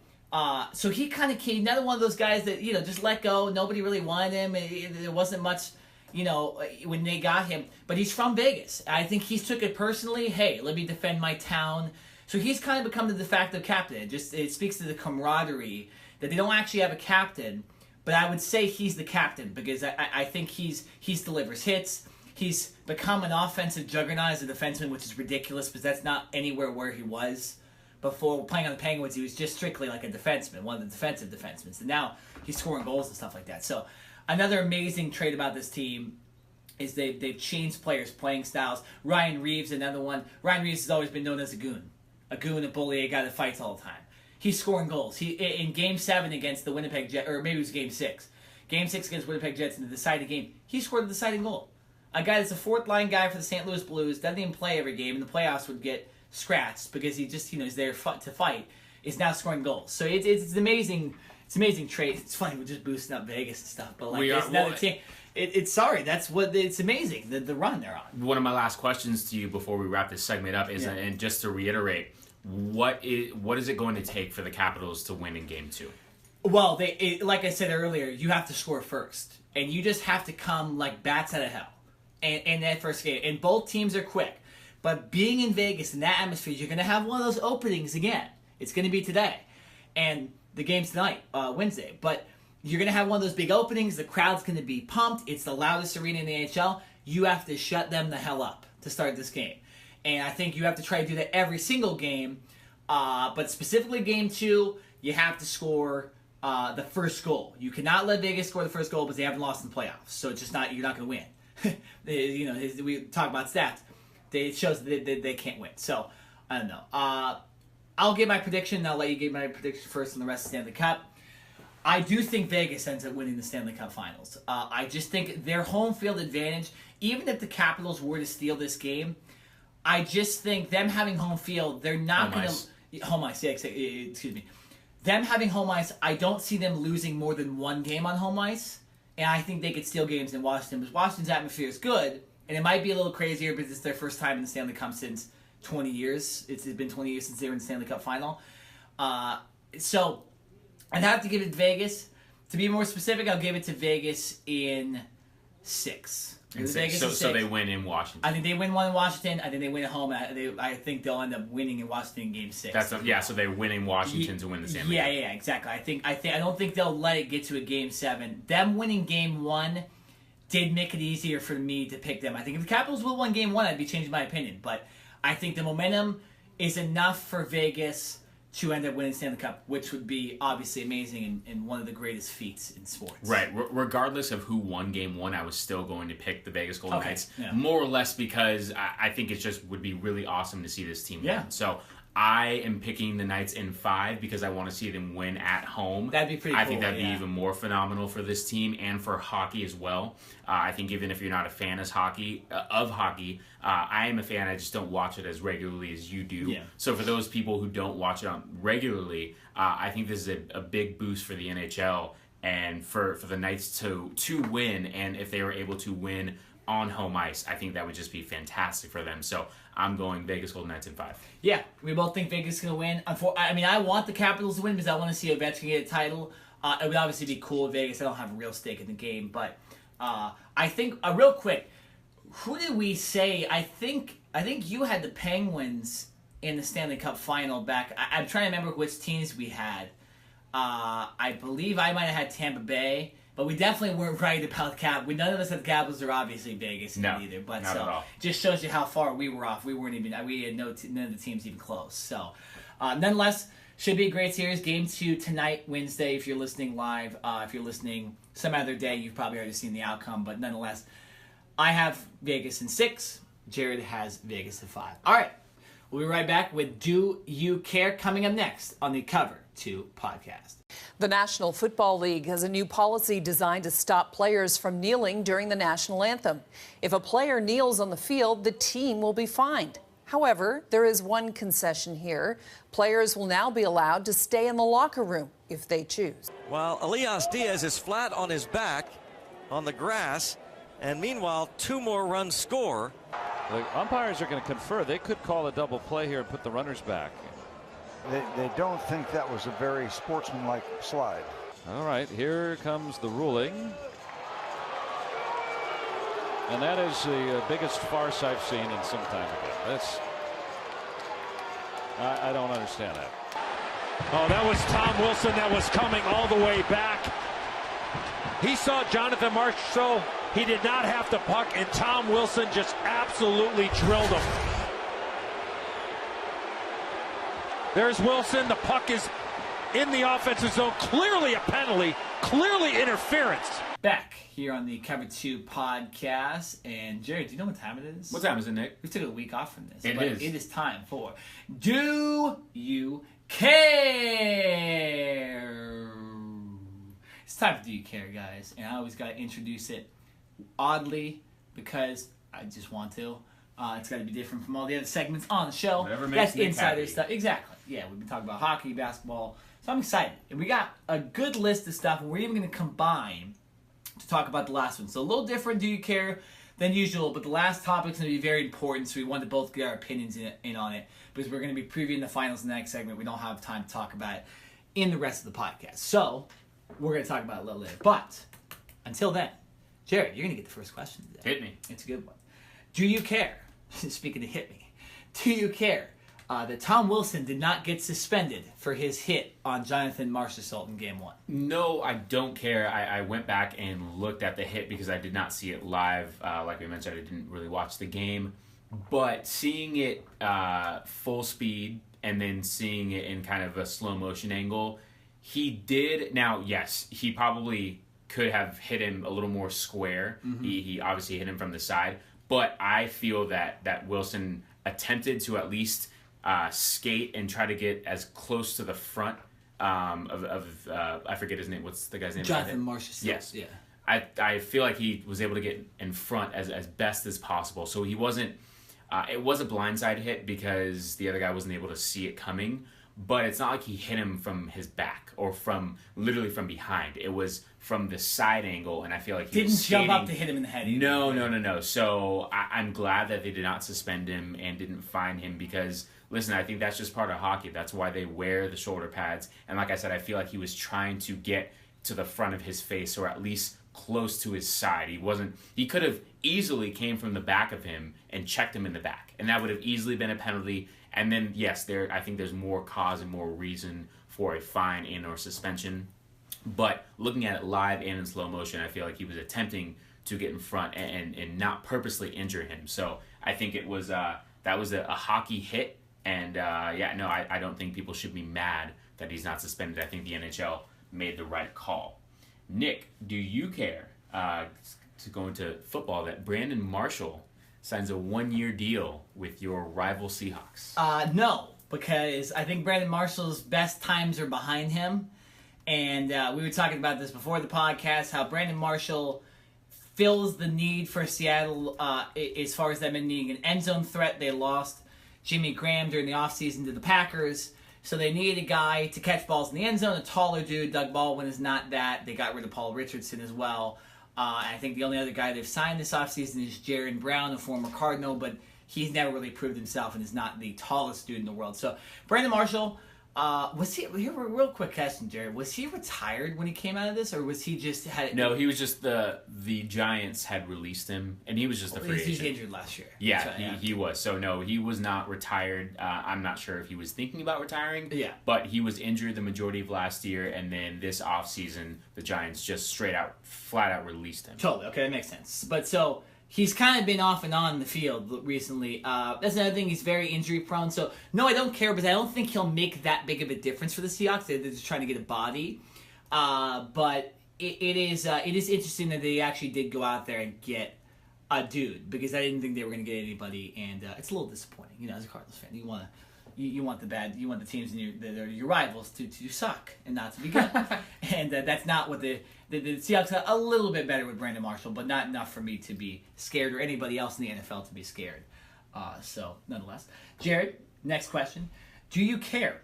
Speaker 1: so he kind of came, another one of those guys that just let go. Nobody really wanted him. There wasn't much when they got him. But he's from Vegas. I think he took it personally. Hey, let me defend my town. So he's kind of become the de facto captain. It speaks to the camaraderie that they don't actually have a captain. But I would say he's the captain because I think he delivers hits. He's become an offensive juggernaut as a defenseman, which is ridiculous because that's not anywhere where he was. Before playing on the Penguins, he was just strictly like a defenseman, one of the defensive defensemen. And now he's scoring goals and stuff like that. So another amazing trait about this team is they've changed players' playing styles. Ryan Reeves, another one. Ryan Reeves has always been known as a goon, a bully, a guy that fights all the time. He's scoring goals. He in Game 7 against the Winnipeg Jets, or maybe it was Game 6. Game 6 against Winnipeg Jets in the deciding game, he scored the deciding goal. A guy that's a fourth-line guy for the St. Louis Blues, doesn't even play every game. In the playoffs would get scratched because he just is there to fight. Is now scoring goals. So it's an amazing trait. It's funny we're just boosting up Vegas and stuff, but there's another team. It's amazing the run they're on. One
Speaker 2: of my last questions to you before we wrap this segment up is, and just to reiterate, what is it going to take for the Capitals to win in Game 2?
Speaker 1: Well, like I said earlier, you have to score first, and you just have to come like bats out of hell. And that first game, and both teams are quick. But being in Vegas in that atmosphere, you're going to have one of those openings again. It's going to be today, and the game's tonight, Wednesday. But you're going to have one of those big openings. The crowd's going to be pumped. It's the loudest arena in the NHL. You have to shut them the hell up to start this game, and I think you have to try to do that every single game. But specifically, Game 2, you have to score the first goal. You cannot let Vegas score the first goal because they haven't lost in the playoffs. So it's just you're not going to win. We talk about stats. It shows that they can't win. So, I don't know. I'll give my prediction. I'll let you give my prediction first on the rest of the Stanley Cup. I do think Vegas ends up winning the Stanley Cup Finals. I just think their home field advantage, even if the Capitals were to steal this game, I just think them having home field, they're not going to... Home ice, yeah, excuse me. Them having home ice, I don't see them losing more than one game on home ice. And I think they could steal games in Washington, because Washington's atmosphere is good, and it might be a little crazier because it's their first time in the Stanley Cup since 20 years. It's been 20 years since they were in the Stanley Cup final. So I'd have to give it to Vegas. To be more specific, I'll give it to Vegas in 6.
Speaker 2: So they win in Washington.
Speaker 1: I think they win one in Washington. I think they win at home. I think they'll end up winning in Washington in Game 6.
Speaker 2: So they win in Washington to win the Stanley Cup.
Speaker 1: Yeah, exactly. I don't think they'll let it get to a Game 7. Them winning Game 1 did make it easier for me to pick them. I think if the Capitals will win Game 1, I'd be changing my opinion. But I think the momentum is enough for Vegas to end up winning the Stanley Cup, which would be obviously amazing and one of the greatest feats in sports.
Speaker 2: Right. Regardless of who won Game 1, I was still going to pick the Vegas Golden Knights. Yeah. More or less because I think it just would be really awesome to see this team win. So I am picking the Knights in 5 because I want to see them win at home.
Speaker 1: That'd be pretty cool.
Speaker 2: I think that'd be even more phenomenal for this team and for hockey as well. I think even if you're not a fan of hockey, I am a fan. I just don't watch it as regularly as you do. Yeah. So for those people who don't watch it regularly, I think this is a big boost for the NHL and for the Knights to win. And if they were able to win on home ice, I think that would just be fantastic for them. So I'm going Vegas Golden Knights in 5.
Speaker 1: Yeah, we both think Vegas is going to win. I want the Capitals to win because I want to see Ovechkin get a title. It would obviously be cool if Vegas. I don't have a real stake in the game. But I think, real quick, who did we say? I think you had the Penguins in the Stanley Cup final back. I'm trying to remember which teams we had. I believe I might have had Tampa Bay. But we definitely weren't right about the Cap. None of us had the Capitals or obviously Vegas either. But
Speaker 2: not at all.
Speaker 1: Just shows you how far we were off. We had none of the teams even close. So, nonetheless, should be a great series. Game 2 tonight, Wednesday. If you're listening live, if you're listening some other day, you've probably already seen the outcome. But nonetheless, I have Vegas in 6. Jared has Vegas in 5. All right, we'll be right back with Do You Care coming up next on the Cover 2 podcast.
Speaker 4: The National Football League has a new policy designed to stop players from kneeling during the national anthem. If a player kneels on the field, the team will be fined. However, there is one concession here. Players will now be allowed to stay in the locker room if they choose.
Speaker 5: While Elias Diaz is flat on his back on the grass, and meanwhile, 2 more runs score.
Speaker 6: The umpires are going to confer. They could call a double play here and put the runners back.
Speaker 7: They don't think that was a very sportsmanlike slide.
Speaker 6: All right, here comes the ruling. And that is the biggest farce I've seen in some time ago. I don't understand that.
Speaker 3: Oh, that was Tom Wilson that was coming all the way back. He saw Jonathan Marchessault. He did not have to puck, and Tom Wilson just absolutely drilled him. There's Wilson. The puck is in the offensive zone. Clearly a penalty. Clearly interference.
Speaker 1: Back here on the Cover 2 podcast. And Jared, do you know what time it is?
Speaker 2: What time is it, Nick?
Speaker 1: We took a week off from this.
Speaker 2: It
Speaker 1: is time for Do You Care? It's time for Do You Care, guys. And I always got to introduce it oddly because I just want to. It's got to be different from all the other segments on the show.
Speaker 2: Whatever makes
Speaker 1: That's insider
Speaker 2: happy.
Speaker 1: stuff. Exactly. Yeah, we've been talking about hockey, basketball. So I'm excited. And we got a good list of stuff, and we're even going to combine to talk about the last one. So a little different Do You Care than usual, but the last topic's going to be very important, so we wanted to both get our opinions in on it because we're going to be previewing the finals in the next segment. We don't have time to talk about it in the rest of the podcast. So we're going to talk about it a little later. But until then, Jared, you're going to get the first question today.
Speaker 2: Hit me.
Speaker 1: It's a good one. Do you care? Speaking of hit me, do you care that Tom Wilson did not get suspended for his hit on Jonathan Marchessault in Game 1?
Speaker 2: No, I don't care. I went back and looked at the hit because I did not see it live. Like we mentioned, I didn't really watch the game. But seeing it full speed and then seeing it in kind of a slow motion angle, he did. Now, yes, he probably could have hit him a little more square. Mm-hmm. He obviously hit him from the side. But I feel that Wilson attempted to at least skate and try to get as close to the front of I forget his name. What's the guy's name?
Speaker 1: Jonathan Marchessault.
Speaker 2: Yes.
Speaker 1: Yeah.
Speaker 2: I feel like he was able to get in front as best as possible. So he wasn't. It was a blindside hit because the other guy wasn't able to see it coming. But it's not like he hit him from his back or from literally from behind. It was from the side angle, and I feel like he
Speaker 1: didn't
Speaker 2: was skating.
Speaker 1: jump up to hit him in the head either.
Speaker 2: No. So I'm glad that they did not suspend him and didn't fine him because, listen, I think that's just part of hockey. That's why they wear the shoulder pads. And like I said, I feel like he was trying to get to the front of his face, or at least close to his side. He could have easily came from the back of him and checked him in the back, and that would have easily been a penalty. And then, yes, I think there's more cause and more reason for a fine and or suspension. But looking at it live and in slow motion, I feel like he was attempting to get in front and not purposely injure him. So I think it was that was a hockey hit. And I don't think people should be mad that he's not suspended. I think the NHL made the right call. Nick, do you care, to go into football, that Brandon Marshall signs a 1-year deal with your rival Seahawks?
Speaker 1: No, because I think Brandon Marshall's best times are behind him. And we were talking about this before the podcast, how Brandon Marshall fills the need for Seattle as far as them needing an end zone threat. They lost Jimmy Graham during the offseason to the Packers. So they needed a guy to catch balls in the end zone, a taller dude. Doug Baldwin is not that. They got rid of Paul Richardson as well. I think the only other guy they've signed this offseason is Jaron Brown, a former Cardinal, but he's never really proved himself and is not the tallest dude in the world. So Brandon Marshall, was he, here, real quick question, Jared, was he retired when he came out of this, or was he just
Speaker 2: No, he was just the Giants had released him, and he was just a free agent.
Speaker 1: He was injured last year.
Speaker 2: Yeah, he was. So no, he was not retired. I'm not sure if he was thinking about retiring.
Speaker 1: Yeah.
Speaker 2: But he was injured the majority of last year, and then this offseason, the Giants just flat out released him.
Speaker 1: Totally. Okay, that makes sense. But so he's kind of been off and on the field recently. That's another thing. He's very injury prone. So, no, I don't care, but I don't think he'll make that big of a difference for the Seahawks. They're just trying to get a body. But it is interesting that they actually did go out there and get a dude, because I didn't think they were going to get anybody, and it's a little disappointing. You know, as a Cardinals fan, you want the teams that are your rivals to suck and not to be good. And that's not what the Seahawks are a little bit better with Brandon Marshall, but not enough for me to be scared, or anybody else in the NFL to be scared. So, nonetheless. Jared, next question. Do you care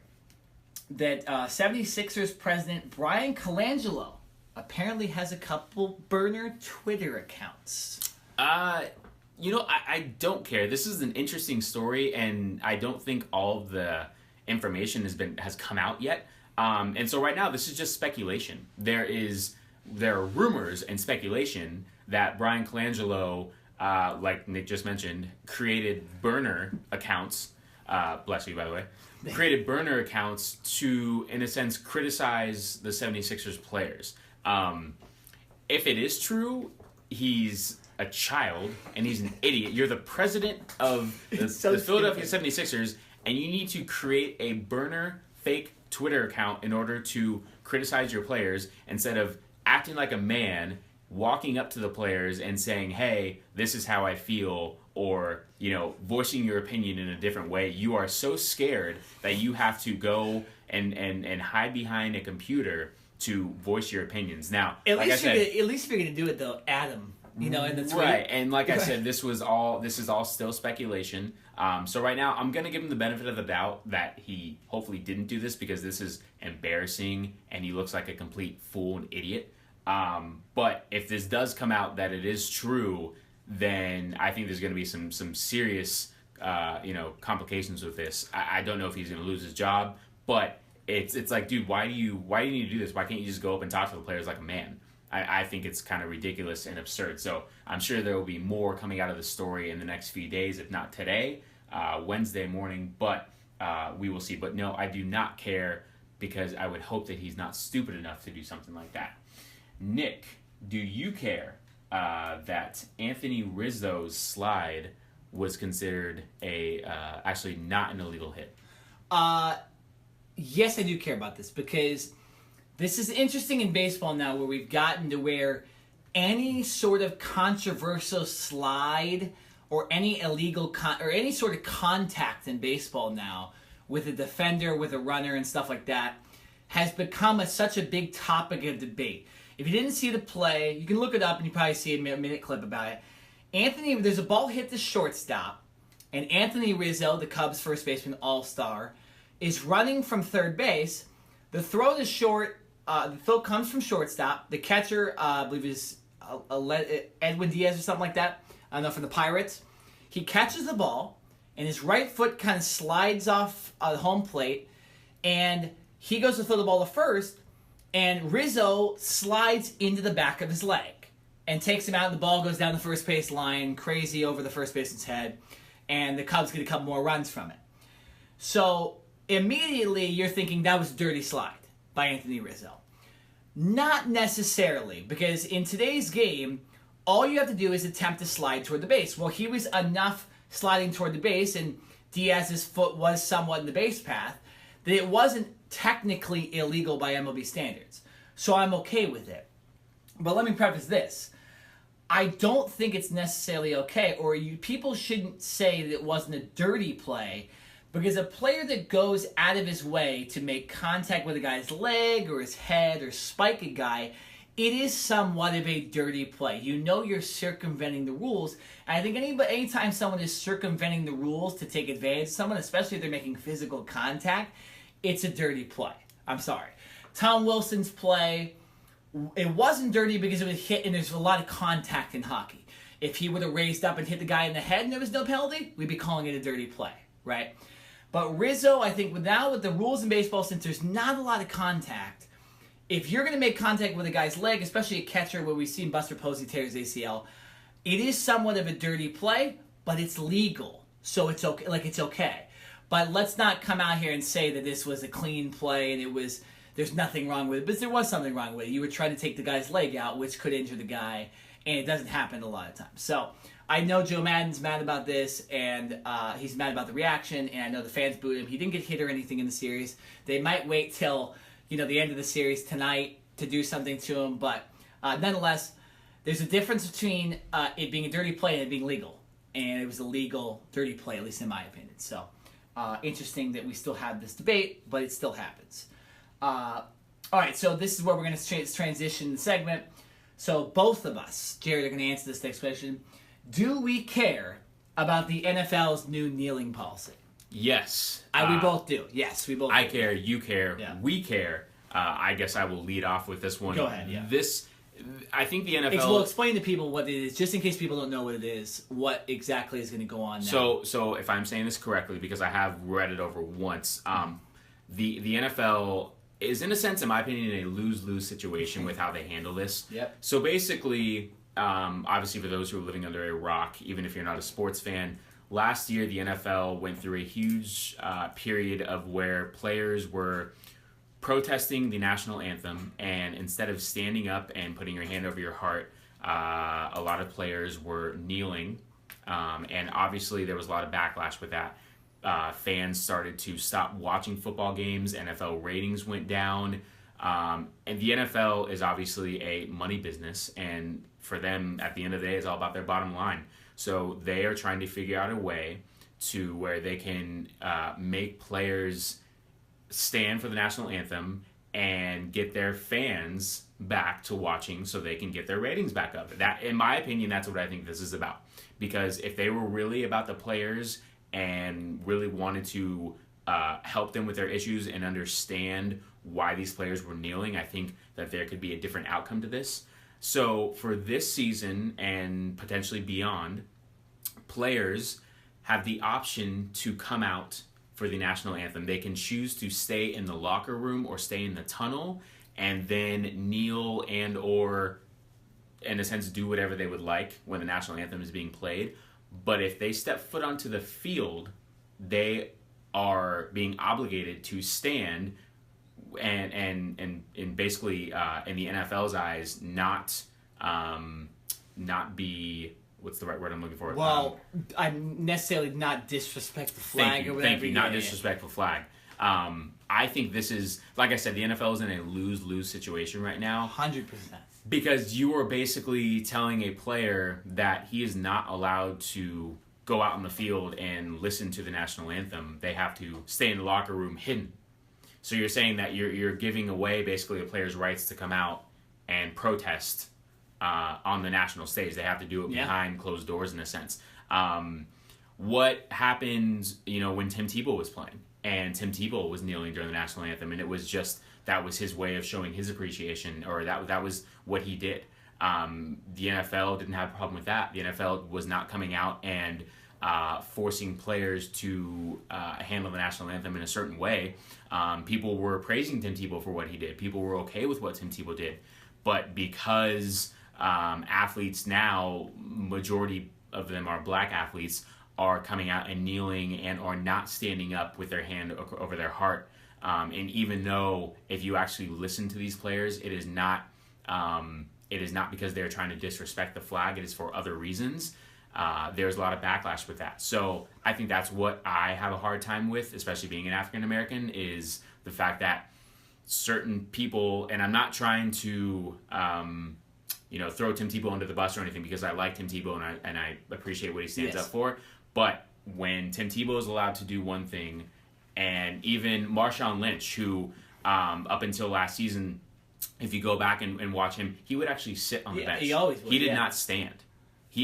Speaker 1: that 76ers president Brian Colangelo apparently has a couple burner Twitter accounts?
Speaker 2: I don't care. This is an interesting story, and I don't think all of the information has come out yet. And so right now, this is just speculation. There are rumors and speculation that Brian Colangelo, like Nick just mentioned, created burner accounts. Bless you, by the way. Created burner accounts to, in a sense, criticize the 76ers players. If it is true, he's a child and he's an idiot. You're the president of the Philadelphia 76ers, and you need to create a burner fake Twitter account in order to criticize your players, instead of acting like a man, walking up to the players and saying, hey, this is how I feel, or, voicing your opinion in a different way. You are so scared that you have to go and hide behind a computer to voice your opinions. Now,
Speaker 1: at least if you're going to do it, though, Adam. In the tweet.
Speaker 2: Right, and like I said, this is all still speculation. So right now, I'm going to give him the benefit of the doubt that he hopefully didn't do this, because this is embarrassing and he looks like a complete fool and idiot. But if this does come out that it is true, then I think there's going to be some serious complications with this. I don't know if he's going to lose his job, but it's like, dude, why do you need to do this? Why can't you just go up and talk to the players like a man? I think it's kind of ridiculous and absurd. So I'm sure there will be more coming out of the story in the next few days, if not today, Wednesday morning. But we will see. But no, I do not care, because I would hope that he's not stupid enough to do something like that. Nick, do you care that Anthony Rizzo's slide was considered actually not an illegal hit?
Speaker 1: Yes, I do care about this, because this is interesting in baseball now, where we've gotten to where any sort of controversial slide or any illegal or any sort of contact in baseball now with a defender, with a runner, and stuff like that has become such a big topic of debate. If you didn't see the play, you can look it up and you probably see a minute clip about it. There's a ball hit the shortstop, and Anthony Rizzo, the Cubs first baseman all-star, is running from third base. The throw to short. The throw comes from shortstop. The catcher, I believe, is Edwin Diaz or something like that. I don't know, from the Pirates. He catches the ball, and his right foot kind of slides off the home plate, and he goes to throw the ball to first. And Rizzo slides into the back of his leg and takes him out, and the ball goes down the first base line, crazy over the first baseman's head, and the Cubs get a couple more runs from it. So immediately you're thinking that was a dirty slide by Anthony Rizzo. Not necessarily, because in today's game, all you have to do is attempt to slide toward the base. Well, he was enough sliding toward the base, and Diaz's foot was somewhat in the base path, that it wasn't technically illegal by MLB standards. So I'm okay with it. But let me preface this. I don't think it's necessarily okay, or people shouldn't say that it wasn't a dirty play, because a player that goes out of his way to make contact with a guy's leg or his head or spike a guy, it is somewhat of a dirty play. You know you're circumventing the rules. And I think anytime someone is circumventing the rules to take advantage of someone, especially if they're making physical contact, it's a dirty play. I'm sorry. Tom Wilson's play, it wasn't dirty because it was hit and there's a lot of contact in hockey. If he would have raised up and hit the guy in the head and there was no penalty, we'd be calling it a dirty play, right? But Rizzo, I think now with the rules in baseball, since there's not a lot of contact, if you're going to make contact with a guy's leg, especially a catcher where we've seen Buster Posey tear his ACL, it is somewhat of a dirty play, but it's legal. So it's okay. It's okay. But let's not come out here and say that this was a clean play and there's nothing wrong with it. But there was something wrong with it. You were trying to take the guy's leg out, which could injure the guy, and it doesn't happen a lot of times. So I know Joe Maddon's mad about this, and he's mad about the reaction, and I know the fans booed him. He didn't get hit or anything in the series. They might wait till the end of the series tonight to do something to him, but nonetheless, there's a difference between it being a dirty play and it being legal. And it was a legal dirty play, at least in my opinion. So interesting that we still have this debate, but it still happens. All right, so this is where we're going to transition the segment. So both of us, Jared, are going to answer this next question. Do we care about the NFL's new kneeling policy?
Speaker 2: Yes.
Speaker 1: We both do. Yes, we both do.
Speaker 2: I care, you care,
Speaker 1: yeah.
Speaker 2: We care. I guess I will lead off with this one.
Speaker 1: Go ahead, yeah.
Speaker 2: I think the NFL...
Speaker 1: We'll explain to people what it is, just in case people don't know what it is, what exactly is going to go on now.
Speaker 2: So if I'm saying this correctly, because I have read it over once, the NFL is, in a sense, in my opinion, a lose-lose situation with how they handle this.
Speaker 1: Yep.
Speaker 2: So basically, obviously for those who are living under a rock, even if you're not a sports fan, last year the NFL went through a huge period of where players were protesting the national anthem, and instead of standing up and putting your hand over your heart, a lot of players were kneeling, and obviously there was a lot of backlash with that. Fans started to stop watching football games, NFL ratings went down, and the NFL is obviously a money business, and for them, at the end of the day, it's all about their bottom line. So they are trying to figure out a way to where they can make players stand for the national anthem and get their fans back to watching so they can get their ratings back up. That, in my opinion, that's what I think this is about. Because if they were really about the players and really wanted to help them with their issues and understand why these players were kneeling, I think that there could be a different outcome to this. So for this season and potentially beyond, players have the option to come out for the national anthem. They can choose to stay in the locker room or stay in the tunnel and then kneel and or, in a sense, do whatever they would like when the national anthem is being played. But if they step foot onto the field, they are being obligated to stand and basically in the NFL's eyes not be, what's the right word I'm looking for?
Speaker 1: Well, I'm necessarily not disrespect the flag or whatever.
Speaker 2: Thank you. Not disrespectful flag. I think this is, like I said, the NFL is in a lose-lose situation right now.
Speaker 1: 100%.
Speaker 2: Because you are basically telling a player that he is not allowed to go out on the field and listen to the national anthem. They have to stay in the locker room hidden. So you're saying that you're giving away basically a player's rights to come out and protest on the national stage. They have to do it behind closed doors in a sense. What happened, when Tim Tebow was playing, and Tim Tebow was kneeling during the national anthem, and it was just, that was his way of showing his appreciation, or that was what he did. The NFL didn't have a problem with that. The NFL was not coming out and forcing players to handle the national anthem in a certain way. People were praising Tim Tebow for what he did. People were okay with what Tim Tebow did. But because athletes now, majority of them are black athletes, are coming out and kneeling and are not standing up with their hand over their heart. And even though if you actually listen to these players, it is not because they're trying to disrespect the flag. It is for other reasons. There's a lot of backlash with that. So I think that's what I have a hard time with, especially being an African American, is the fact that certain people, and I'm not trying to throw Tim Tebow under the bus or anything, because I like Tim Tebow and I appreciate what he stands up for. But when Tim Tebow is allowed to do one thing, and even Marshawn Lynch, who up until last season, if you go back and watch him, he would actually sit on the bench.
Speaker 1: He always would.
Speaker 2: He did not stand.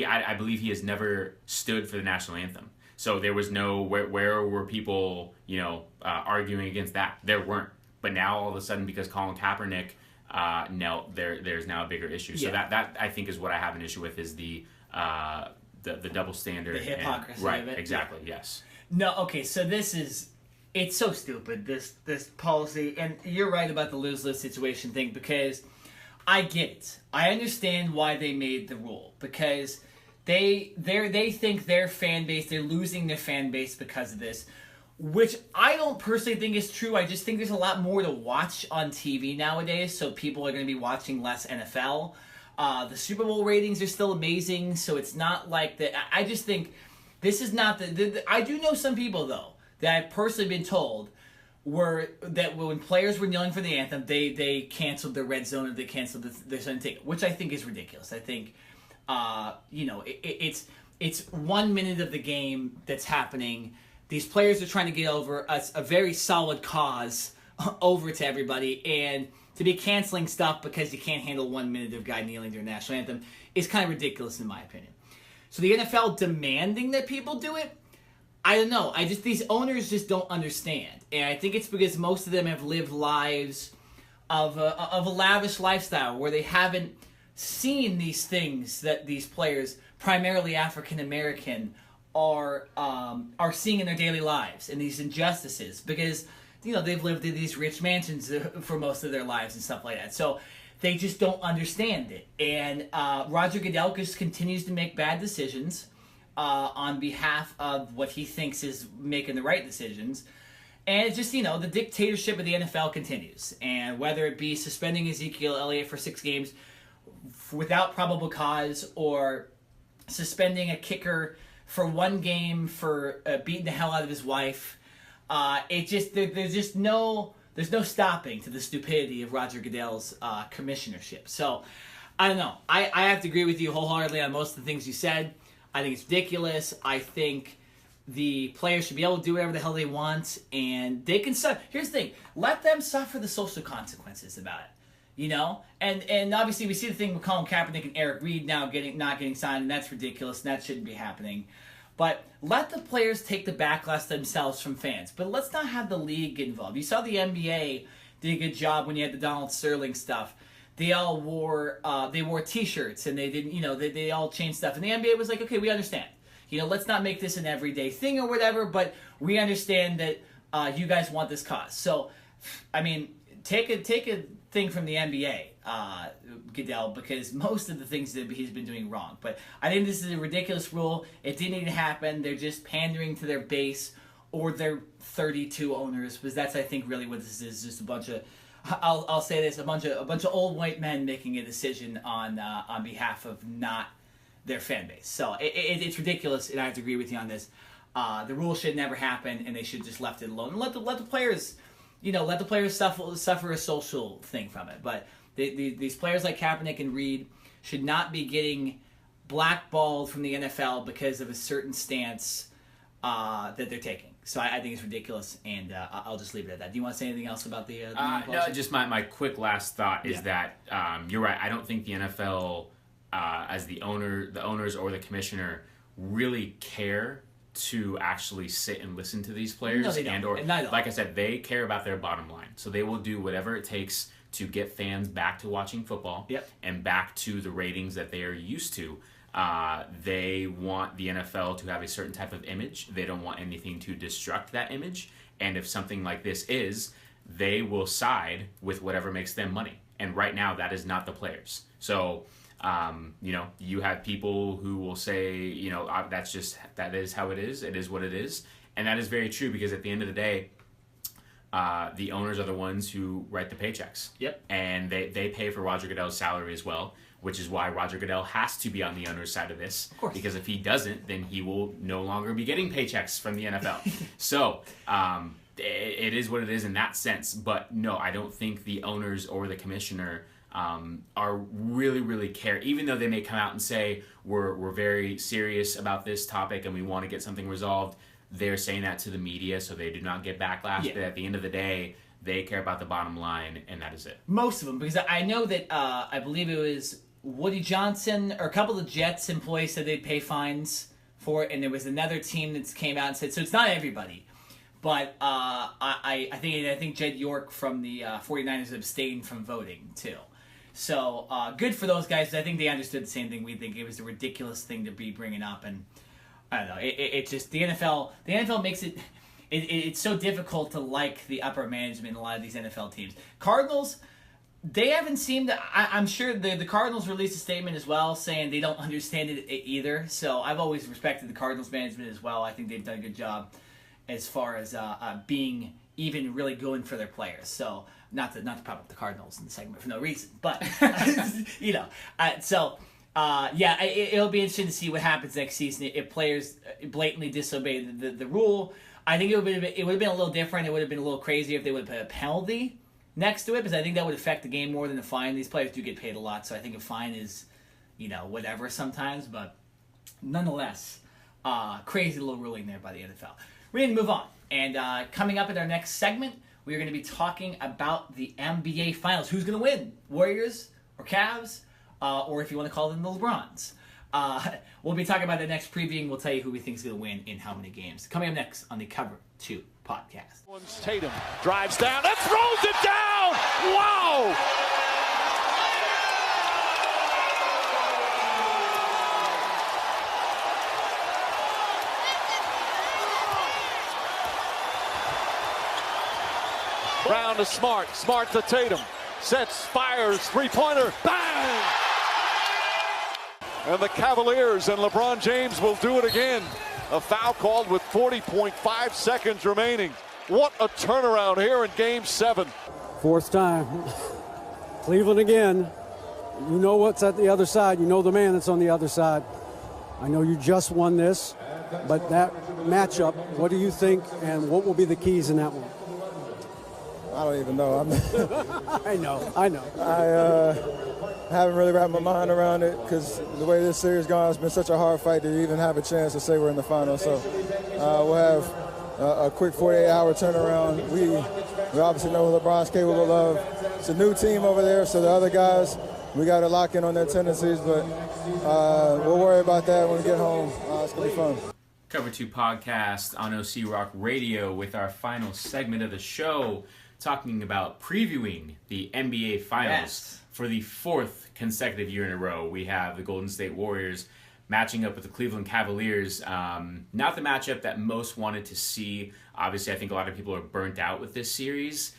Speaker 2: I believe he has never stood for the national anthem. So there was no where were people arguing against that? There weren't. But now all of a sudden, because Colin Kaepernick knelt, there's now a bigger issue. So that I think is what I have an issue with, is the double standard,
Speaker 1: the hypocrisy
Speaker 2: right,
Speaker 1: of it.
Speaker 2: Exactly. Yes.
Speaker 1: No. Okay. So it's so stupid, this policy, and you're right about the lose-lose situation thing, because I get it. I understand why they made the rule, because they think their fan base, they're losing their fan base because of this, which I don't personally think is true. I just think there's a lot more to watch on TV nowadays, so people are going to be watching less NFL. The Super Bowl ratings are still amazing, so it's not like that. I just think this is not I do know some people, though, that I've personally been told that when players were kneeling for the anthem, they canceled the red zone, or they canceled the Sunday ticket, which I think is ridiculous. I think, it's 1 minute of the game that's happening. These players are trying to get over a very solid cause over to everybody, and to be canceling stuff because you can't handle 1 minute of guy kneeling during the national anthem is kind of ridiculous in my opinion. So the NFL demanding that people do it, I don't know. These owners just don't understand, and I think it's because most of them have lived lives of a lavish lifestyle where they haven't seen these things that these players, primarily African American, are seeing in their daily lives, and these injustices, because they've lived in these rich mansions for most of their lives and stuff like that. So they just don't understand it, and Roger Goodell just continues to make bad decisions on behalf of what he thinks is making the right decisions. And it's just, the dictatorship of the NFL continues. And whether it be suspending Ezekiel Elliott for 6 games without probable cause, or suspending a kicker for 1 game for beating the hell out of his wife, there's no stopping to the stupidity of Roger Goodell's commissionership. So, I don't know. I have to agree with you wholeheartedly on most of the things you said. I think it's ridiculous. I think the players should be able to do whatever the hell they want, and they can suffer. Here's the thing: let them suffer the social consequences about it. And obviously we see the thing with Colin Kaepernick and Eric Reed now not getting signed, and that's ridiculous, and that shouldn't be happening. But let the players take the backlash themselves from fans. But let's not have the league get involved. You saw the NBA did a good job when you had the Donald Sterling stuff. They all wore T-shirts, and they didn't, they all changed stuff. And the NBA was like, okay, we understand. Let's not make this an everyday thing or whatever, but we understand that you guys want this cause. So, I mean, take a thing from the NBA, Goodell, because most of the things that he's been doing wrong. But I think this is a ridiculous rule. It didn't need to happen. They're just pandering to their base or their 32 owners, because that's, I think, really what this is. Just a bunch of, I'll say this, a bunch of old white men making a decision on behalf of not their fan base. So it's ridiculous, and I have to agree with you on this. The rule should never happen, and they should just left it alone and let the players, let the players suffer a social thing from it. But these players like Kaepernick and Reed should not be getting blackballed from the NFL because of a certain stance that they're taking. So I think it's ridiculous, and I'll just leave it at that. Do you want to say anything else about the
Speaker 2: no, just my quick last thought is that you're right. I don't think the NFL, as the owners or the commissioner, really care to actually sit and listen to these players.
Speaker 1: No, they don't.
Speaker 2: Like I said, they care about their bottom line. So they will do whatever it takes to get fans back to watching football and back to the ratings that they are used to. They want the NFL to have a certain type of image. They don't want anything to destruct that image. And if something like this is, they will side with whatever makes them money. And right now, that is not the players. So, you have people who will say, that is how it is. It is what it is. And that is very true, because at the end of the day, the owners are the ones who write the paychecks.
Speaker 1: Yep.
Speaker 2: And they pay for Roger Goodell's salary as well, which is why Roger Goodell has to be on the owner's side of this.
Speaker 1: Of course.
Speaker 2: Because if he doesn't, then he will no longer be getting paychecks from the NFL. So, it is what it is in that sense. But no, I don't think the owners or the commissioner are really care. Even though they may come out and say, we're very serious about this topic and we want to get something resolved, they're saying that to the media so they do not get backlash.
Speaker 1: Yeah.
Speaker 2: But at the end of the day, they care about the bottom line, and that is it.
Speaker 1: Most of them, because I know that I believe it was Woody Johnson or a couple of Jets employees said they'd pay fines for it, and there was another team that came out and said, so it's not everybody. But I think Jed York from the 49ers abstained from voting, too. So good for those guys. I think they understood the same thing we think. It was a ridiculous thing to be bringing up, and I don't know. It just the NFL makes it. It's so difficult to like the upper management in a lot of these NFL teams. Cardinals, they haven't seemed to. I'm sure the Cardinals released a statement as well saying they don't understand it either. So I've always respected the Cardinals management as well. I think they've done a good job as far as being even really going for their players. So not to prop up the Cardinals in the segment for no reason, but it'll be interesting to see what happens next season if players blatantly disobey the rule. I think it would have been a little different. It would have been a little crazier if they would have put a penalty next to it, because I think that would affect the game more than a fine. These players do get paid a lot, so I think a fine is, whatever sometimes. But nonetheless, crazy little ruling there by the NFL. We're going to move on. And coming up in our next segment, we are going to be talking about the NBA Finals. Who's going to win? Warriors or Cavs? Or if you want to call them the LeBrons. We'll be talking about the next preview, and we'll tell you who we think is going to win in how many games. Coming up next on the Cover 2 podcast.
Speaker 3: Tatum drives down and throws it down. Wow! Brown to Smart. Smart to Tatum. Sets, fires, three-pointer. Bang! And the Cavaliers and LeBron James will do it again. A foul called with 40.5 seconds remaining. What a turnaround here in Game 7.
Speaker 8: Fourth time. Cleveland again. You know what's at the other side. You know the man that's on the other side. I know you just won this, but that matchup, what do you think, and what will be the keys in that one?
Speaker 9: I don't even know.
Speaker 8: I know.
Speaker 9: I haven't really wrapped my mind around it because the way this series gone, it's been such a hard fight to even have a chance to say we're in the finals. So we'll have a quick 48-hour turnaround. We obviously know what LeBron's capable of. It's a new team over there, so the other guys, we got to lock in on their tendencies, but we'll worry about that when we get home. It's going to be fun.
Speaker 2: Cover 2 podcast on OC Rock Radio with our final segment of the show, talking about previewing the NBA Finals for the 4th consecutive year in a row. We have the Golden State Warriors matching up with the Cleveland Cavaliers. Not the matchup that most wanted to see. Obviously, I think a lot of people are burnt out with this series.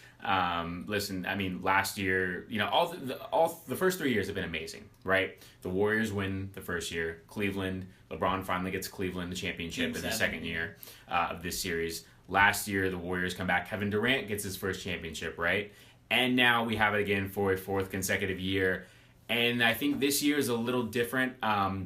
Speaker 2: Listen, I mean, last year, all the first 3 years have been amazing, right? The Warriors win the first year. Cleveland, LeBron finally gets Cleveland the championship in the second year of this series. Last year, the Warriors come back. Kevin Durant gets his first championship, right? And now we have it again for a 4th consecutive year. And I think this year is a little different.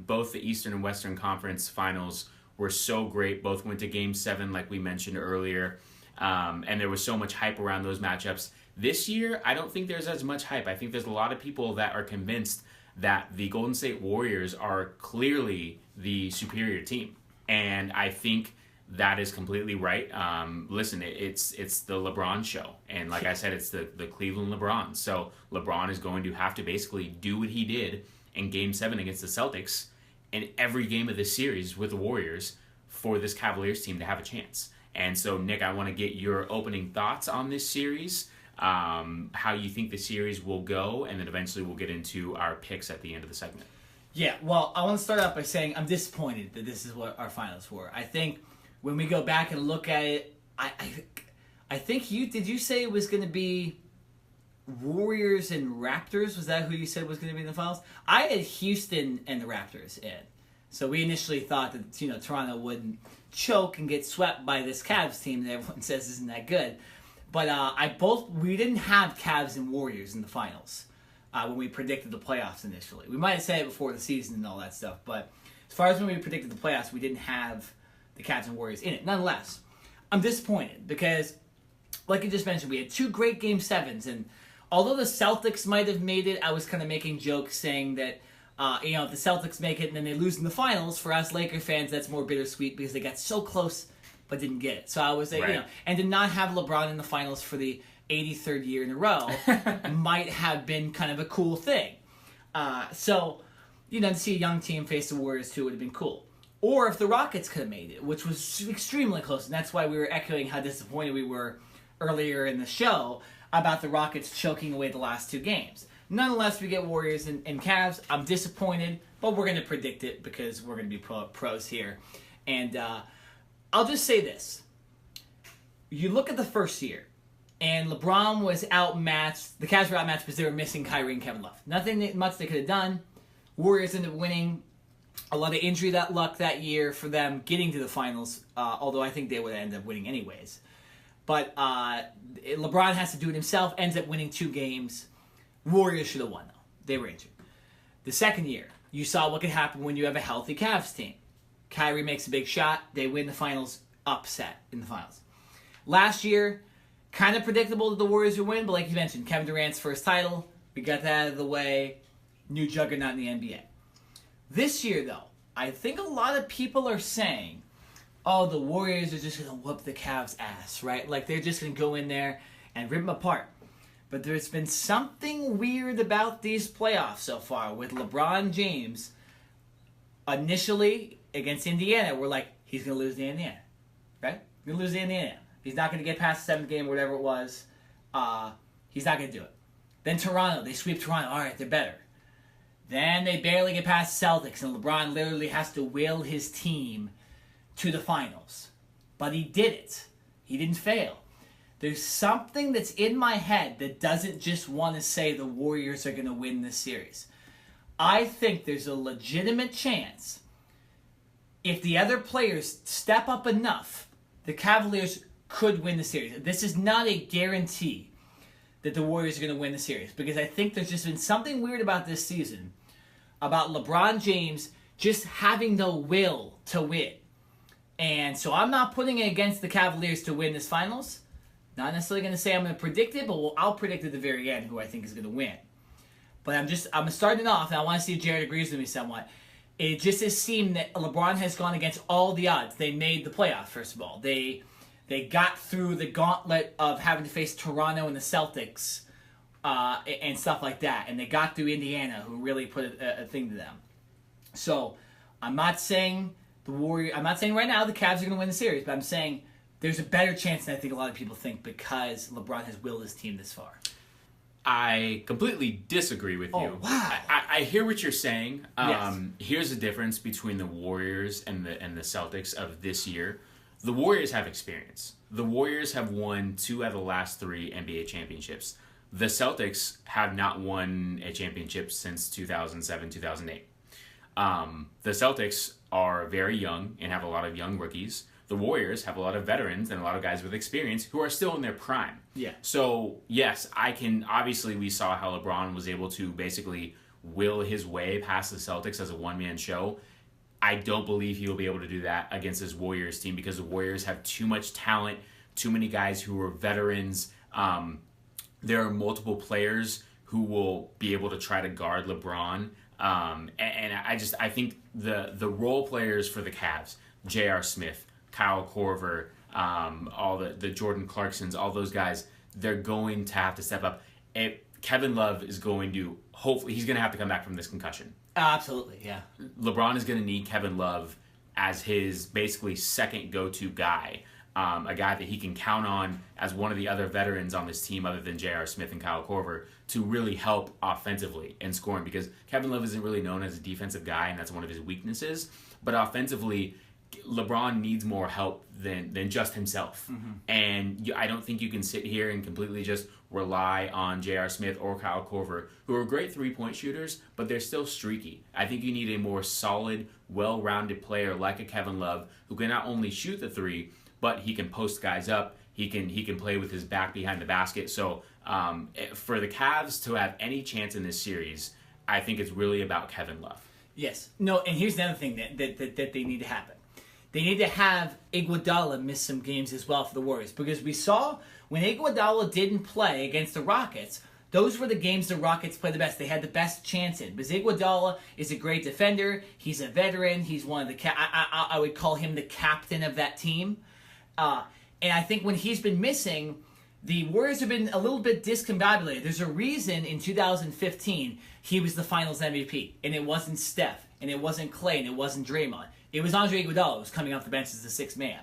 Speaker 2: Both the Eastern and Western Conference Finals were so great. Both went to Game 7, like we mentioned earlier. And there was so much hype around those matchups. This year, I don't think there's as much hype. I think there's a lot of people that are convinced that the Golden State Warriors are clearly the superior team. And I think that is completely right. Listen, it's the LeBron show. And like I said, it's the Cleveland LeBron. So LeBron is going to have to basically do what he did in Game 7 against the Celtics in every game of this series with the Warriors for this Cavaliers team to have a chance. And so, Nick, I want to get your opening thoughts on this series, how you think the series will go, and then eventually we'll get into our picks at the end of the segment.
Speaker 1: Yeah, well, I want to start off by saying I'm disappointed that this is what our finals were. I think when we go back and look at it, I think did you say it was going to be Warriors and Raptors? Was that who you said was going to be in the finals? I had Houston and the Raptors in. So we initially thought that Toronto wouldn't choke and get swept by this Cavs team that everyone says isn't that good. But we didn't have Cavs and Warriors in the finals when we predicted the playoffs initially. We might have said it before the season and all that stuff, but as far as when we predicted the playoffs, we didn't have the Cavs and Warriors in it. Nonetheless, I'm disappointed because, like you just mentioned, we had 2 great Game 7s, and although the Celtics might have made it, I was kind of making jokes saying that if the Celtics make it and then they lose in the finals, for us Laker fans, that's more bittersweet because they got so close but didn't get it. So I was like, and to not have LeBron in the finals for the 83rd year in a row might have been kind of a cool thing. To see a young team face the Warriors too would have been cool. Or if the Rockets could have made it, which was extremely close, and that's why we were echoing how disappointed we were earlier in the show about the Rockets choking away the last 2 games. Nonetheless, we get Warriors and Cavs. I'm disappointed, but we're going to predict it because we're going to be pros here. And I'll just say this. You look at the first year, and LeBron was outmatched. The Cavs were outmatched because they were missing Kyrie and Kevin Love. Nothing much they could have done. Warriors ended up winning. A lot of injury luck that year for them getting to the finals, although I think they would end up winning anyways. But LeBron has to do it himself, ends up winning 2 games. Warriors should have won, though. They were injured. The second year, you saw what could happen when you have a healthy Cavs team. Kyrie makes a big shot. They win the finals, upset in the finals. Last year, kind of predictable that the Warriors would win, but like you mentioned, Kevin Durant's first title. We got that out of the way. New juggernaut in the NBA. This year, though, I think a lot of people are saying, oh, the Warriors are just going to whoop the Cavs' ass, right? Like, they're just going to go in there and rip them apart. But there's been something weird about these playoffs so far with LeBron James. Initially, against Indiana, we're like, he's going to lose to Indiana, right? He's going to lose to Indiana. He's not going to get past the 7th game or whatever it was. He's not going to do it. Then Toronto, they sweep Toronto. All right, they're better. Then they barely get past the Celtics, and LeBron literally has to will his team to the finals. But he did it. He didn't fail. There's something that's in my head that doesn't just want to say the Warriors are going to win this series. I think there's a legitimate chance if the other players step up enough, the Cavaliers could win the series. This is not a guarantee that the Warriors are going to win the series because I think there's just been something weird about this season, about LeBron James just having the will to win. And so I'm not putting it against the Cavaliers to win this finals. Not necessarily going to say I'm going to predict it, but I'll predict at the very end who I think is going to win. But I'm starting off, and I want to see if Jared agrees with me somewhat. It just has seemed that LeBron has gone against all the odds. They made the playoffs, first of all. They got through the gauntlet of having to face Toronto and the Celtics and stuff like that. And they got through Indiana, who really put a thing to them. So I'm not saying I'm not saying right now the Cavs are going to win the series, but I'm saying there's a better chance than I think a lot of people think because LeBron has willed his team this far.
Speaker 2: I completely disagree with you.
Speaker 1: Oh, wow.
Speaker 2: I hear what you're saying.
Speaker 1: Yes.
Speaker 2: Here's the difference between the Warriors and the Celtics of this year. The Warriors have experience. The Warriors have won 2 out of the last 3 NBA championships. The Celtics have not won a championship since 2007, 2008. The Celtics are very young and have a lot of young rookies. The Warriors have a lot of veterans and a lot of guys with experience who are still in their prime.
Speaker 1: Yeah.
Speaker 2: So, yes, obviously we saw how LeBron was able to basically will his way past the Celtics as a one-man show. I don't believe he will be able to do that against his Warriors team because the Warriors have too much talent, too many guys who are veterans. There are multiple players who will be able to try to guard LeBron. And I think the role players for the Cavs, J.R. Smith, Kyle Korver, all the Jordan Clarksons, all those guys, they're going to have to step up. Kevin Love is going to, hopefully, he's going to have to come back from this concussion.
Speaker 1: Absolutely, yeah.
Speaker 2: LeBron is going to need Kevin Love as his basically second go-to guy a guy that he can count on as one of the other veterans on this team other than J.R. Smith and Kyle Korver to really help offensively and scoring, because Kevin Love isn't really known as a defensive guy, and that's one of his weaknesses. But offensively, LeBron needs more help than just himself. And I don't think you can sit here and completely just rely on J.R. Smith or Kyle Korver, who are great three-point shooters, but they're still streaky. I think you need a more solid, well-rounded player like a Kevin Love who can not only shoot the three, but he can post guys up. He can play with his back behind the basket. So for the Cavs to have any chance in this series, I think it's really about Kevin Love.
Speaker 1: Yes. No, and here's another thing that they need to happen. They need to have Iguodala miss some games as well for the Warriors, because we saw when Iguodala didn't play against the Rockets, those were the games the Rockets played the best. They had the best chance in. Because Iguodala is a great defender. He's a veteran. He's one of the I would call him the captain of that team. And I think when he's been missing, the Warriors have been a little bit discombobulated. There's a reason in 2015 he was the Finals MVP, and it wasn't Steph, and it wasn't Clay, and it wasn't Draymond. It was Andre Iguodala who was coming off the bench as the sixth man.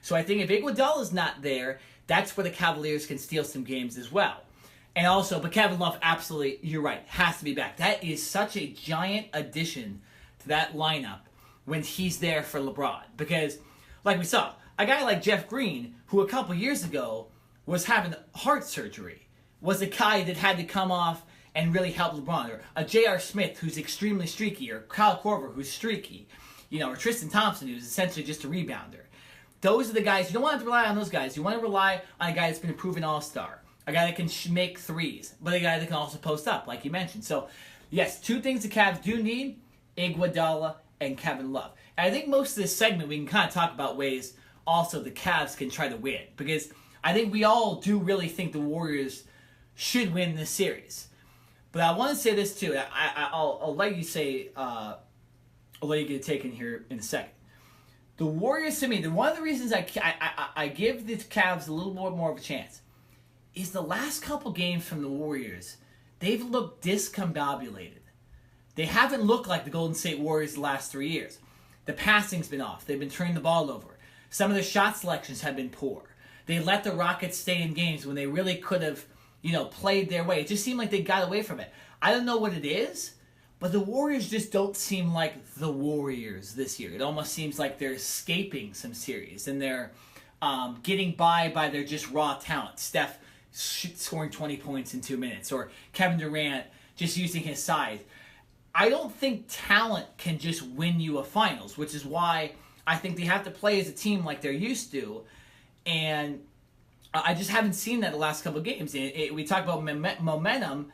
Speaker 1: So I think if Iguodala's not there, that's where the Cavaliers can steal some games as well. And also, but Kevin Love, absolutely, you're right, has to be back. That is such a giant addition to that lineup when he's there for LeBron. Because, like we saw, a guy like Jeff Green, who a couple years ago was having heart surgery, was a guy that had to come off and really help LeBron. Or a J.R. Smith, who's extremely streaky, or Kyle Korver, who's streaky, or Tristan Thompson, who's essentially just a rebounder. Those are the guys. You don't want to rely on those guys. You want to rely on a guy that's been a proven all-star, a guy that can make threes, but a guy that can also post up, like you mentioned. So, yes, two things the Cavs do need, Iguodala and Kevin Love. And I think most of this segment we can kind of talk about ways also the Cavs can try to win, because I think we all do really think the Warriors should win this series. But I want to say this too. I'll let you say, I'll let you get a take in here in a second. The Warriors, to me, one of the reasons I give the Cavs a little more of a chance is the last couple games from the Warriors, they've looked discombobulated. They haven't looked like the Golden State Warriors the last 3 years. The passing's been off. They've been turning the ball over. Some of their shot selections have been poor. They let the Rockets stay in games when they really could have, played their way. It just seemed like they got away from it. I don't know what it is, but the Warriors just don't seem like the Warriors this year. It almost seems like they're escaping some series, and they're getting by their just raw talent. Steph scoring 20 points in 2 minutes, or Kevin Durant just using his size. I don't think talent can just win you a finals, which is why I think they have to play as a team like they're used to, and I just haven't seen that the last couple of games. We talk about momentum.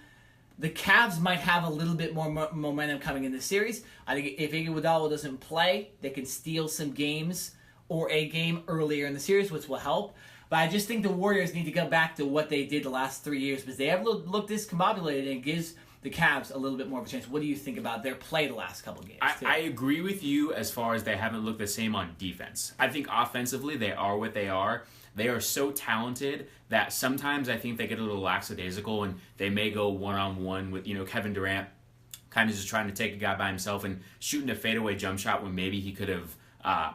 Speaker 1: The Cavs might have a little bit more momentum coming in this series. I think if Iguodala doesn't play, they can steal some games or a game earlier in the series, which will help. But I just think the Warriors need to go back to what they did the last 3 years, because they have looked discombobulated, and it gives the Cavs a little bit more of a chance. What do you think about their play the last couple of games?
Speaker 2: I agree with you as far as they haven't looked the same on defense. I think offensively they are what they are. They are so talented that sometimes I think they get a little lackadaisical, and they may go one-on-one with Kevin Durant kind of just trying to take a guy by himself and shooting a fadeaway jump shot when maybe he could have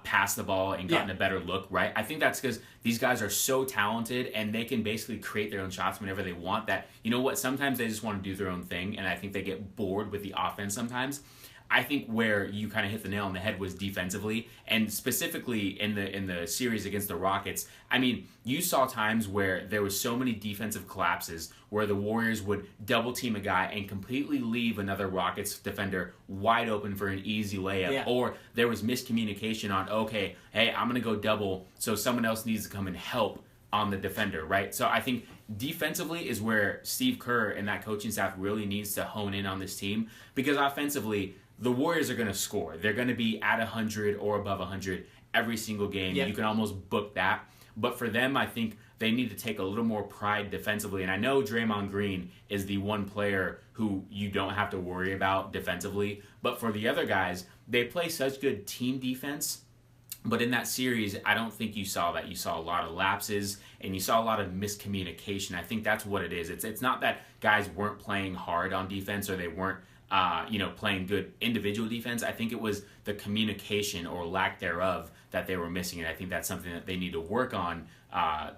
Speaker 2: passed the ball and gotten a better look, right? I think that's because these guys are so talented, and they can basically create their own shots whenever they want, that, sometimes they just want to do their own thing, and I think they get bored with the offense sometimes. I think where you kind of hit the nail on the head was defensively, and specifically in the series against the Rockets. I mean, you saw times where there was so many defensive collapses where the Warriors would double team a guy and completely leave another Rockets defender wide open for an easy layup, or there was miscommunication on, okay, hey, I'm going to go double, so someone else needs to come and help on the defender, right? So I think defensively is where Steve Kerr and that coaching staff really needs to hone in on this team, because offensively, the Warriors are going to score. They're going to be at 100 or above 100 every single game. Yep. You can almost book that. But for them, I think they need to take a little more pride defensively. And I know Draymond Green is the one player who you don't have to worry about defensively. But for the other guys, they play such good team defense. But in that series, I don't think you saw that. You saw a lot of lapses, and you saw a lot of miscommunication. I think that's what it is. It's not that guys weren't playing hard on defense, or they weren't playing good individual defense. I think it was the communication or lack thereof that they were missing, and I think that's something that they need to work on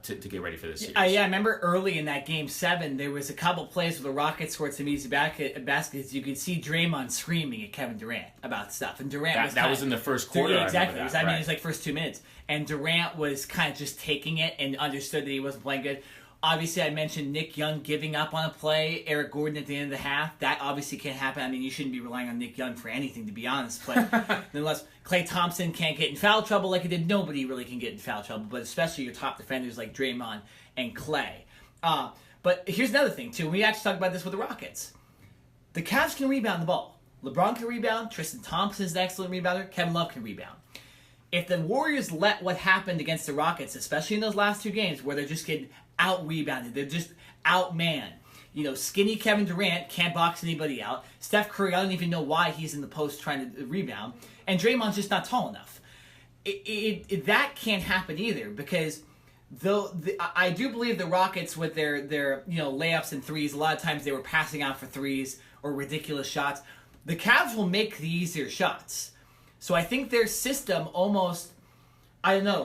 Speaker 2: to get ready for this series.
Speaker 1: I remember early in that Game 7, there was a couple plays where the Rockets scored some easy baskets. You could see Draymond screaming at Kevin Durant about stuff, and Durant
Speaker 2: was in the first quarter.
Speaker 1: Yeah, exactly.
Speaker 2: It
Speaker 1: was like first 2 minutes, and Durant was kind of just taking it and understood that he wasn't playing good. Obviously, I mentioned Nick Young giving up on a play, Eric Gordon at the end of the half. That obviously can't happen. I mean, you shouldn't be relying on Nick Young for anything, to be honest. But nonetheless, Klay Thompson can't get in foul trouble like he did. Nobody really can get in foul trouble, but especially your top defenders like Draymond and Klay. But here's another thing, too. We actually talked about this with the Rockets. The Cavs can rebound the ball. LeBron can rebound. Tristan Thompson is an excellent rebounder. Kevin Love can rebound. If the Warriors let what happened against the Rockets, especially in those last 2 games where they're just getting out-rebounded, they're just outmanned. Skinny Kevin Durant can't box anybody out. Steph Curry, I don't even know why he's in the post trying to rebound. And Draymond's just not tall enough. That can't happen either, because I do believe the Rockets with their layups and threes, a lot of times they were passing out for threes or ridiculous shots. The Cavs will make the easier shots. So I think their system almost,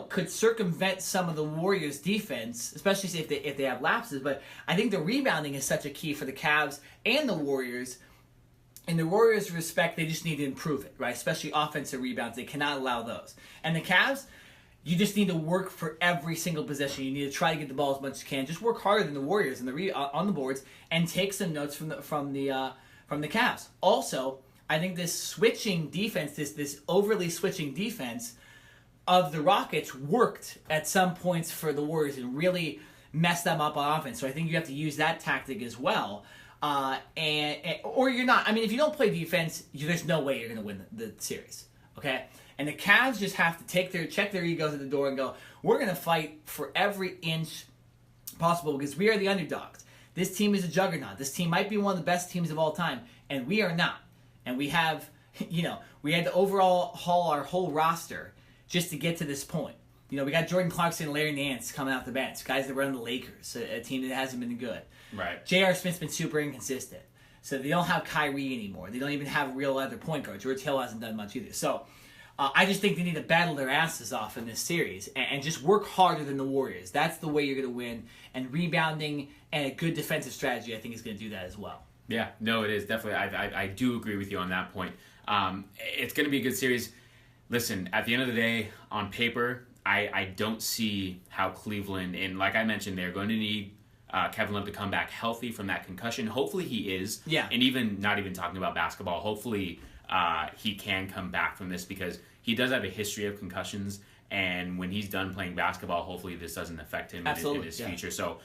Speaker 1: could circumvent some of the Warriors' defense, especially if they have lapses. But I think the rebounding is such a key for the Cavs and the Warriors. In the Warriors' respect, they just need to improve it, right? Especially offensive rebounds. They cannot allow those. And the Cavs, you just need to work for every single possession. You need to try to get the ball as much as you can. Just work harder than the Warriors on the boards and take some notes from the Cavs. Also, I think this switching defense, this overly switching defense of the Rockets worked at some points for the Warriors and really messed them up on offense. So I think you have to use that tactic as well. Or you're not. I mean, if you don't play defense, there's no way you're going to win the series. Okay? And the Cavs just have to check their egos at the door and go, we're going to fight for every inch possible because we are the underdogs. This team is a juggernaut. This team might be one of the best teams of all time, and we are not. And we have, we had to overhaul our whole roster just to get to this point. We got Jordan Clarkson and Larry Nance coming out the bench, guys that run the Lakers, a team that hasn't been good.
Speaker 2: Right.
Speaker 1: J.R. Smith's been super inconsistent. So they don't have Kyrie anymore. They don't even have a real other point guard. George Hill hasn't done much either. So I just think they need to battle their asses off in this series and just work harder than the Warriors. That's the way you're going to win. And rebounding and a good defensive strategy, I think, is going to do that as well.
Speaker 2: Yeah, no, it is. Definitely. I do agree with you on that point. It's going to be a good series. Listen, at the end of the day, on paper, I don't see how Cleveland, and like I mentioned, they're going to need Kevin Love to come back healthy from that concussion. Hopefully he is.
Speaker 1: Yeah.
Speaker 2: And even not even talking about basketball, hopefully he can come back from this because he does have a history of concussions. And when he's done playing basketball, hopefully this doesn't affect him in his future. So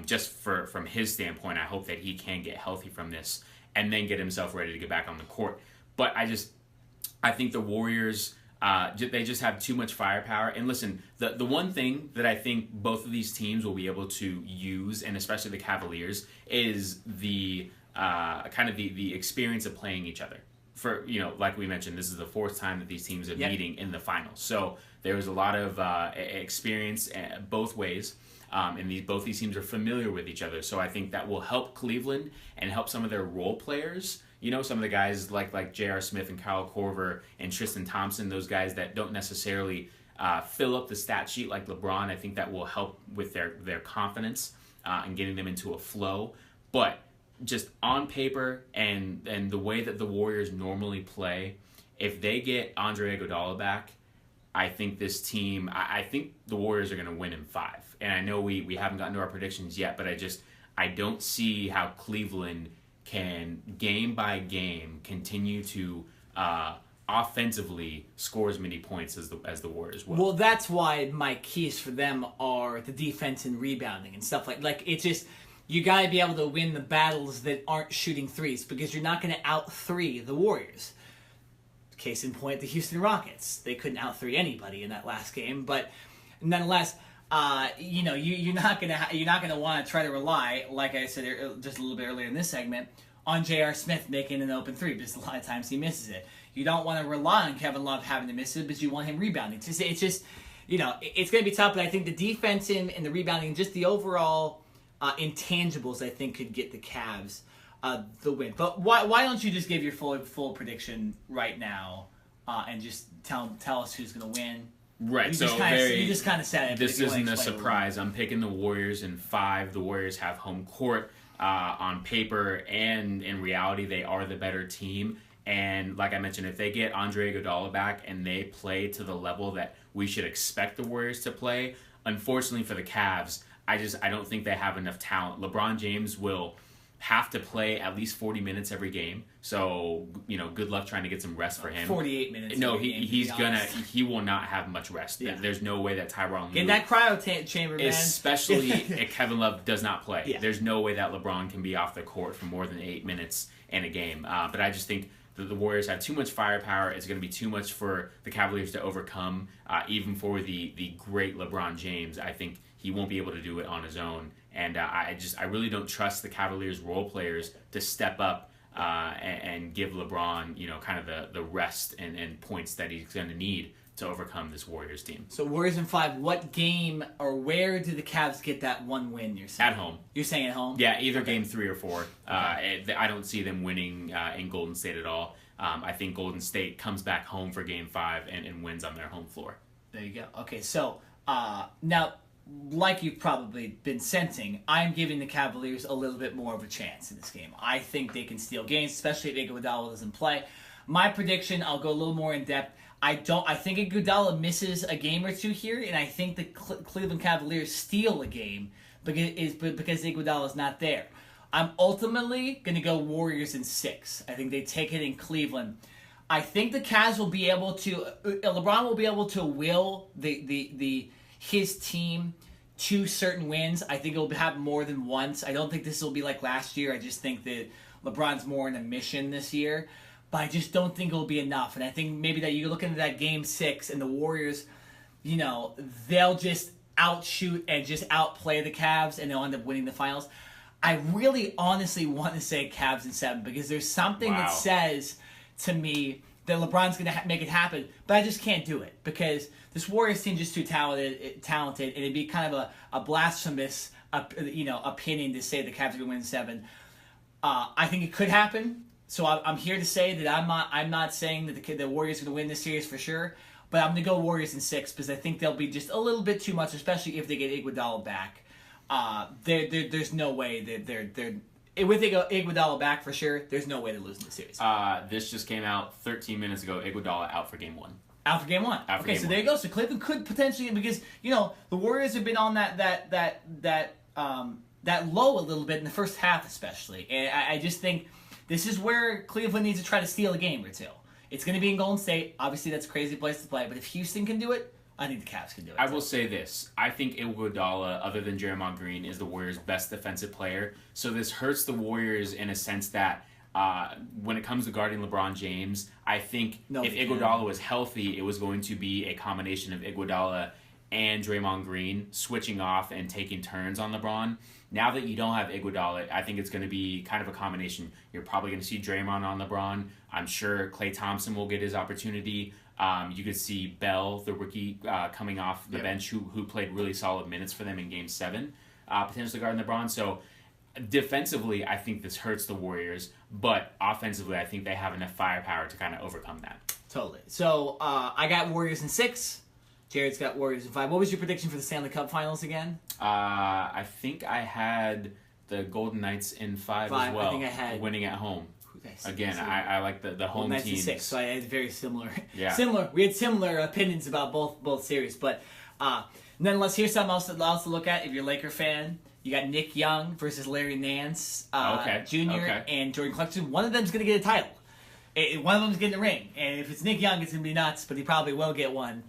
Speaker 2: just from his standpoint, I hope that he can get healthy from this and then get himself ready to get back on the court. But I think the Warriors, they just have too much firepower. And listen, the one thing that I think both of these teams will be able to use, and especially the Cavaliers, is the kind of the experience of playing each other. For like we mentioned, this is the 4th time that these teams are meeting in the finals. So there was a lot of experience both ways, and both these teams are familiar with each other. So I think that will help Cleveland and help some of their role players. Some of the guys like J.R. Smith and Kyle Korver and Tristan Thompson, those guys that don't necessarily fill up the stat sheet like LeBron. I think that will help with their confidence and getting them into a flow. But just on paper and the way that the Warriors normally play, if they get Andre Iguodala back, I think this team, I think the Warriors are going to win in 5. And I know we haven't gotten to our predictions yet, but I don't see how Cleveland can, game by game, continue to offensively score as many points as the Warriors will.
Speaker 1: Well, that's why my keys for them are the defense and rebounding and stuff like it's just, you got to be able to win the battles that aren't shooting threes because you're not going to out-3 the Warriors. Case in point, the Houston Rockets. They couldn't out-3 anybody in that last game, but nonetheless, you're not gonna want to try to rely, like I said just a little bit earlier in this segment, on J.R. Smith making an open 3 because a lot of times he misses it. You don't want to rely on Kevin Love having to miss it, but you want him rebounding. It's just it's going to be tough. But I think the defense and the rebounding, and just the overall intangibles, I think could get the Cavs the win. But why don't you just give your full prediction right now and just tell us who's going to win?
Speaker 2: Right,
Speaker 1: you just kind of said it.
Speaker 2: This isn't a surprise. I'm picking the Warriors in 5. The Warriors have home court on paper, and in reality, they are the better team. And like I mentioned, if they get Andre Iguodala back and they play to the level that we should expect the Warriors to play, unfortunately for the Cavs, I don't think they have enough talent. LeBron James will have to play at least 40 minutes every game. So, good luck trying to get some rest for him.
Speaker 1: 48 minutes.
Speaker 2: No, he will not have much rest. Yeah. There's no way that Tyronn Lue,
Speaker 1: in that cryo chamber, man.
Speaker 2: Especially if Kevin Love does not play.
Speaker 1: Yeah.
Speaker 2: There's no way that LeBron can be off the court for more than 8 minutes in a game. But I just think the Warriors have too much firepower. It's going to be too much for the Cavaliers to overcome. Even for the great LeBron James, I think he won't be able to do it on his own. And I really don't trust the Cavaliers role players to step up and give LeBron, kind of the rest and points that he's going to need to overcome this Warriors team.
Speaker 1: So Warriors in 5. What game or where do the Cavs get that one win? You're saying
Speaker 2: at home.
Speaker 1: You're saying at home?
Speaker 2: Yeah, either game 3 or 4. Okay. I don't see them winning in Golden State at all. I think Golden State comes back home for game 5 and wins on their home floor.
Speaker 1: There you go. Okay, so now, like you've probably been sensing, I'm giving the Cavaliers a little bit more of a chance in this game. I think they can steal games, especially if Iguodala doesn't play. My prediction, I'll go a little more in depth. I think Iguodala misses a game or 2 here, and I think the Cleveland Cavaliers steal a game because Iguodala is not there. I'm ultimately going to go Warriors in 6. I think they take it in Cleveland. I think the Cavs will be able to, LeBron will be able to will his team to certain wins. I think it'll happen more than once. I don't think this will be like last year. I just think that LeBron's more in a mission this year. But I just don't think it'll be enough. And I think maybe that you're looking at that game 6 and the Warriors, they'll just outshoot and just outplay the Cavs and they'll end up winning the finals. I really honestly want to say Cavs in 7 because there's something that says to me that LeBron's going to make it happen, but I just can't do it because this Warriors team is just too talented, and it'd be kind of a blasphemous, opinion to say the Cavs are going to win 7. I think it could happen, so I'm here to say that I'm not saying that the Warriors are going to win this series for sure, but I'm going to go Warriors in 6 because I think they'll be just a little bit too much, especially if they get Iguodala back. There's no way that they're with Iguodala back for sure. There's no way they're losing the series.
Speaker 2: This just came out 13 minutes ago. Iguodala out for game 1.
Speaker 1: Out for game 1. Okay, so there you go. So Cleveland could potentially, because the Warriors have been on that low a little bit in the first half, especially, and I just think this is where Cleveland needs to try to steal a game or 2. It's going to be in Golden State. Obviously, that's a crazy place to play, but if Houston can do it, I think the Cavs can do it.
Speaker 2: I will say this. I think Iguodala, other than Draymond Green, is the Warriors' best defensive player. So this hurts the Warriors in a sense that when it comes to guarding LeBron James, I think if Iguodala was healthy, it was going to be a combination of Iguodala and Draymond Green switching off and taking turns on LeBron. Now that you don't have Iguodala, I think it's going to be kind of a combination. You're probably going to see Draymond on LeBron. I'm sure Klay Thompson will get his opportunity. You could see Bell, the rookie, coming off the bench, who played really solid minutes for them in Game 7, potentially guarding LeBron. So defensively, I think this hurts the Warriors, but offensively, I think they have enough firepower to kind of overcome that.
Speaker 1: Totally. So I got Warriors in 6. Jared's got Warriors in 5. What was your prediction for the Stanley Cup Finals again?
Speaker 2: I think I had the Golden Knights in 5 as well.
Speaker 1: I think I had
Speaker 2: winning at home. Again, I like the home team.
Speaker 1: 6, so I had very similar.
Speaker 2: Yeah.
Speaker 1: We had similar opinions about both series, but nonetheless, here's something else to look at. If you're a Laker fan, you got Nick Young versus Larry Nance Jr. and Jordan Clarkson. One of them's going to get a title. One of them's getting the ring, and if it's Nick Young, it's going to be nuts. But he probably will get one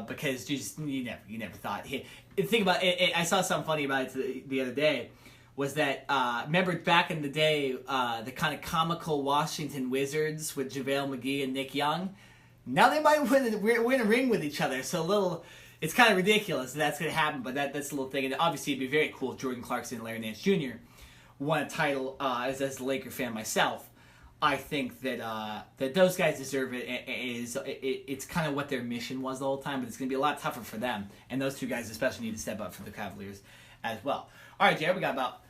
Speaker 1: because you never thought. Think about it. I saw something funny about it the other day. Was that, remember back in the day, the kind of comical Washington Wizards with JaVale McGee and Nick Young? Now they might win a ring with each other. So it's kind of ridiculous that that's going to happen, but that's a little thing. And obviously it'd be very cool if Jordan Clarkson and Larry Nance Jr. won a title. As a Laker fan myself, I think that those guys deserve it. It's kind of what their mission was the whole time, but it's going to be a lot tougher for them. And those two guys especially need to step up for the Cavaliers as well. All right, Jared, we got about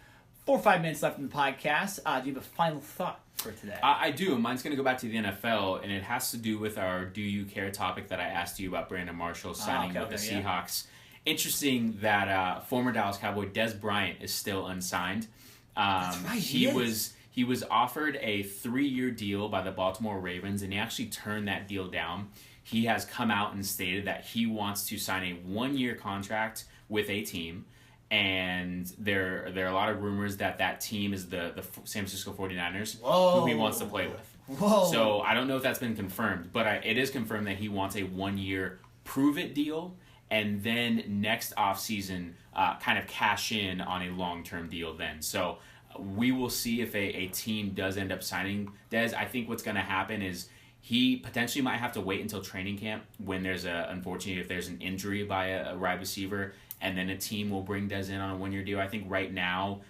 Speaker 1: 4 or 5 minutes left in the podcast. Do you have a final thought for today?
Speaker 2: I do. Mine's going to go back to the NFL, and it has to do with our Do You Care topic that I asked you about Brandon Marshall signing with the Seahawks. Interesting that former Dallas Cowboy Dez Bryant is still unsigned.
Speaker 1: That's right,
Speaker 2: He was offered a 3-year deal by the Baltimore Ravens, and he actually turned that deal down. He has come out and stated that he wants to sign a 1-year contract with a team. And there are a lot of rumors that team is the San Francisco 49ers, who he wants to play with.
Speaker 1: Whoa.
Speaker 2: So I don't know if that's been confirmed, but it is confirmed that he wants a 1-year prove-it deal, and then next offseason kind of cash in on a long-term deal then. So we will see if a team does end up signing Dez. I think what's going to happen is he potentially might have to wait until training camp when unfortunately, if there's an injury by a wide receiver, and then a team will bring Dez in on a 1-year deal. I think right now,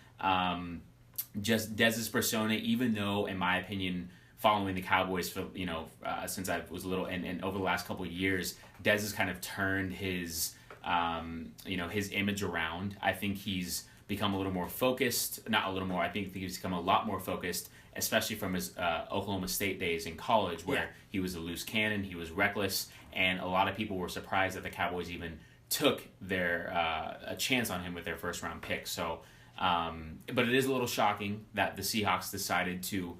Speaker 2: just Dez's persona, even though, in my opinion, following the Cowboys for since I was little, and over the last couple of years, Dez has kind of turned his his image around. I think he's become a little more focused. Not a little more. I think he's become a lot more focused, especially from his Oklahoma State days in college, where he was a loose cannon, he was reckless, and a lot of people were surprised that the Cowboys even took their a chance on him with their first-round pick. So, but it is a little shocking that the Seahawks decided to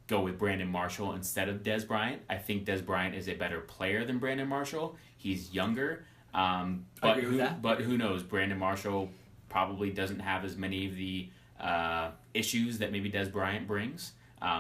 Speaker 2: go with Brandon Marshall instead of Dez Bryant. I think Dez Bryant is a better player than Brandon Marshall. He's younger, but who knows? Brandon Marshall probably doesn't have as many of the issues that maybe Dez Bryant brings.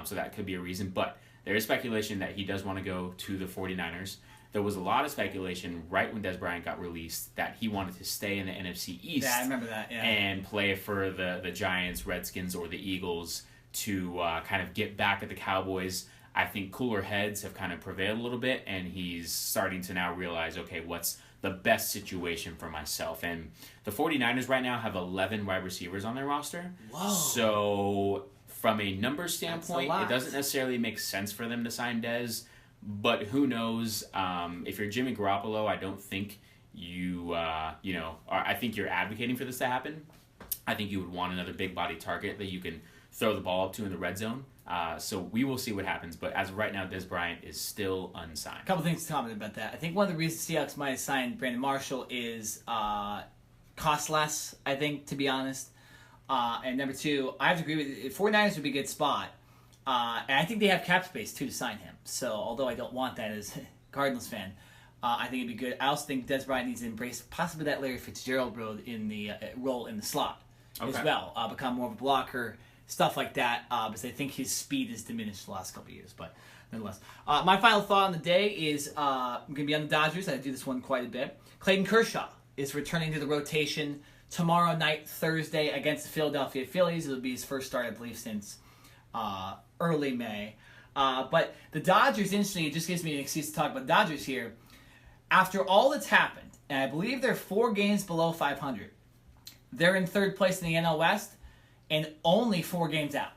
Speaker 2: So that could be a reason. But there is speculation that he does want to go to the 49ers. There was a lot of speculation right when Dez Bryant got released that he wanted to stay in the NFC East.
Speaker 1: Yeah, I remember that. Yeah.
Speaker 2: And play for the Giants, Redskins, or the Eagles to kind of get back at the Cowboys. I think cooler heads have kind of prevailed a little bit, and he's starting to now realize, okay, what's the best situation for myself? And the 49ers right now have 11 wide receivers on their roster.
Speaker 1: Whoa.
Speaker 2: So from a numbers standpoint, it doesn't necessarily make sense for them to sign Dez. But who knows? If you're Jimmy Garoppolo, I don't think I think you're advocating for this to happen. I think you would want another big body target that you can throw the ball up to in the red zone. So we will see what happens. But as of right now, Dez Bryant is still unsigned.
Speaker 1: A couple things to comment about that. I think one of the reasons Seahawks might have signed Brandon Marshall is cost less, I think, to be honest. And number two, I have to agree with you. 49ers would be a good spot. And I think they have cap space, too, to sign him. So, although I don't want that as a Cardinals fan, I think it'd be good. I also think Dez Bryant needs to embrace possibly that Larry Fitzgerald role in the slot as well. Become more of a blocker, stuff like that, because I think his speed has diminished the last couple of years. But nonetheless, my final thought on the day is I'm going to be on the Dodgers. I do this one quite a bit. Clayton Kershaw is returning to the rotation tomorrow night, Thursday, against the Philadelphia Phillies. It'll be his first start, I believe, since early May. But the Dodgers, interestingly, it just gives me an excuse to talk about the Dodgers here. After all that's happened, and I believe they're 4 games below 500, they're in third place in the NL West and only 4 games out.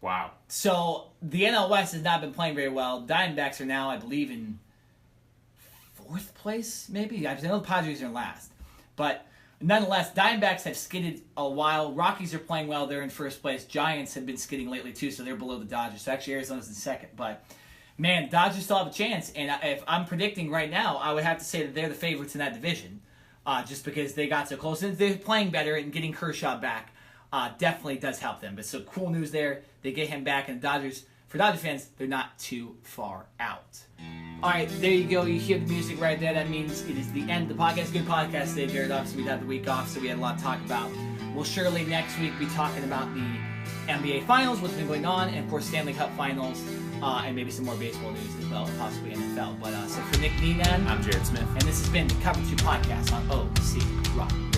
Speaker 2: Wow.
Speaker 1: So the NL West has not been playing very well. Diamondbacks are now, I believe, in 4th place, maybe? I know the Padres are in last. But nonetheless, Diamondbacks have skidded a while. Rockies are playing well. They're in first place. Giants have been skidding lately, too, so they're below the Dodgers. So actually, Arizona's in second. But, man, Dodgers still have a chance. And if I'm predicting right now, I would have to say that they're the favorites in that division just because they got so close. And they're playing better, and getting Kershaw back definitely does help them. But so cool news there. They get him back, and the Dodgers, for Dodger fans, they're not too far out. All right, there you go. You hear the music right there. That means it is the end of the podcast. Good podcast today, Jared. Obviously, we had the week off, so we had a lot to talk about. We'll surely next week be talking about the NBA Finals, what's been going on, and, of course, Stanley Cup Finals, and maybe some more baseball news as well, possibly NFL. But so for Nick Nenad,
Speaker 2: I'm Jared Smith.
Speaker 1: And this has been the Cover 2 Podcast on OC Rock.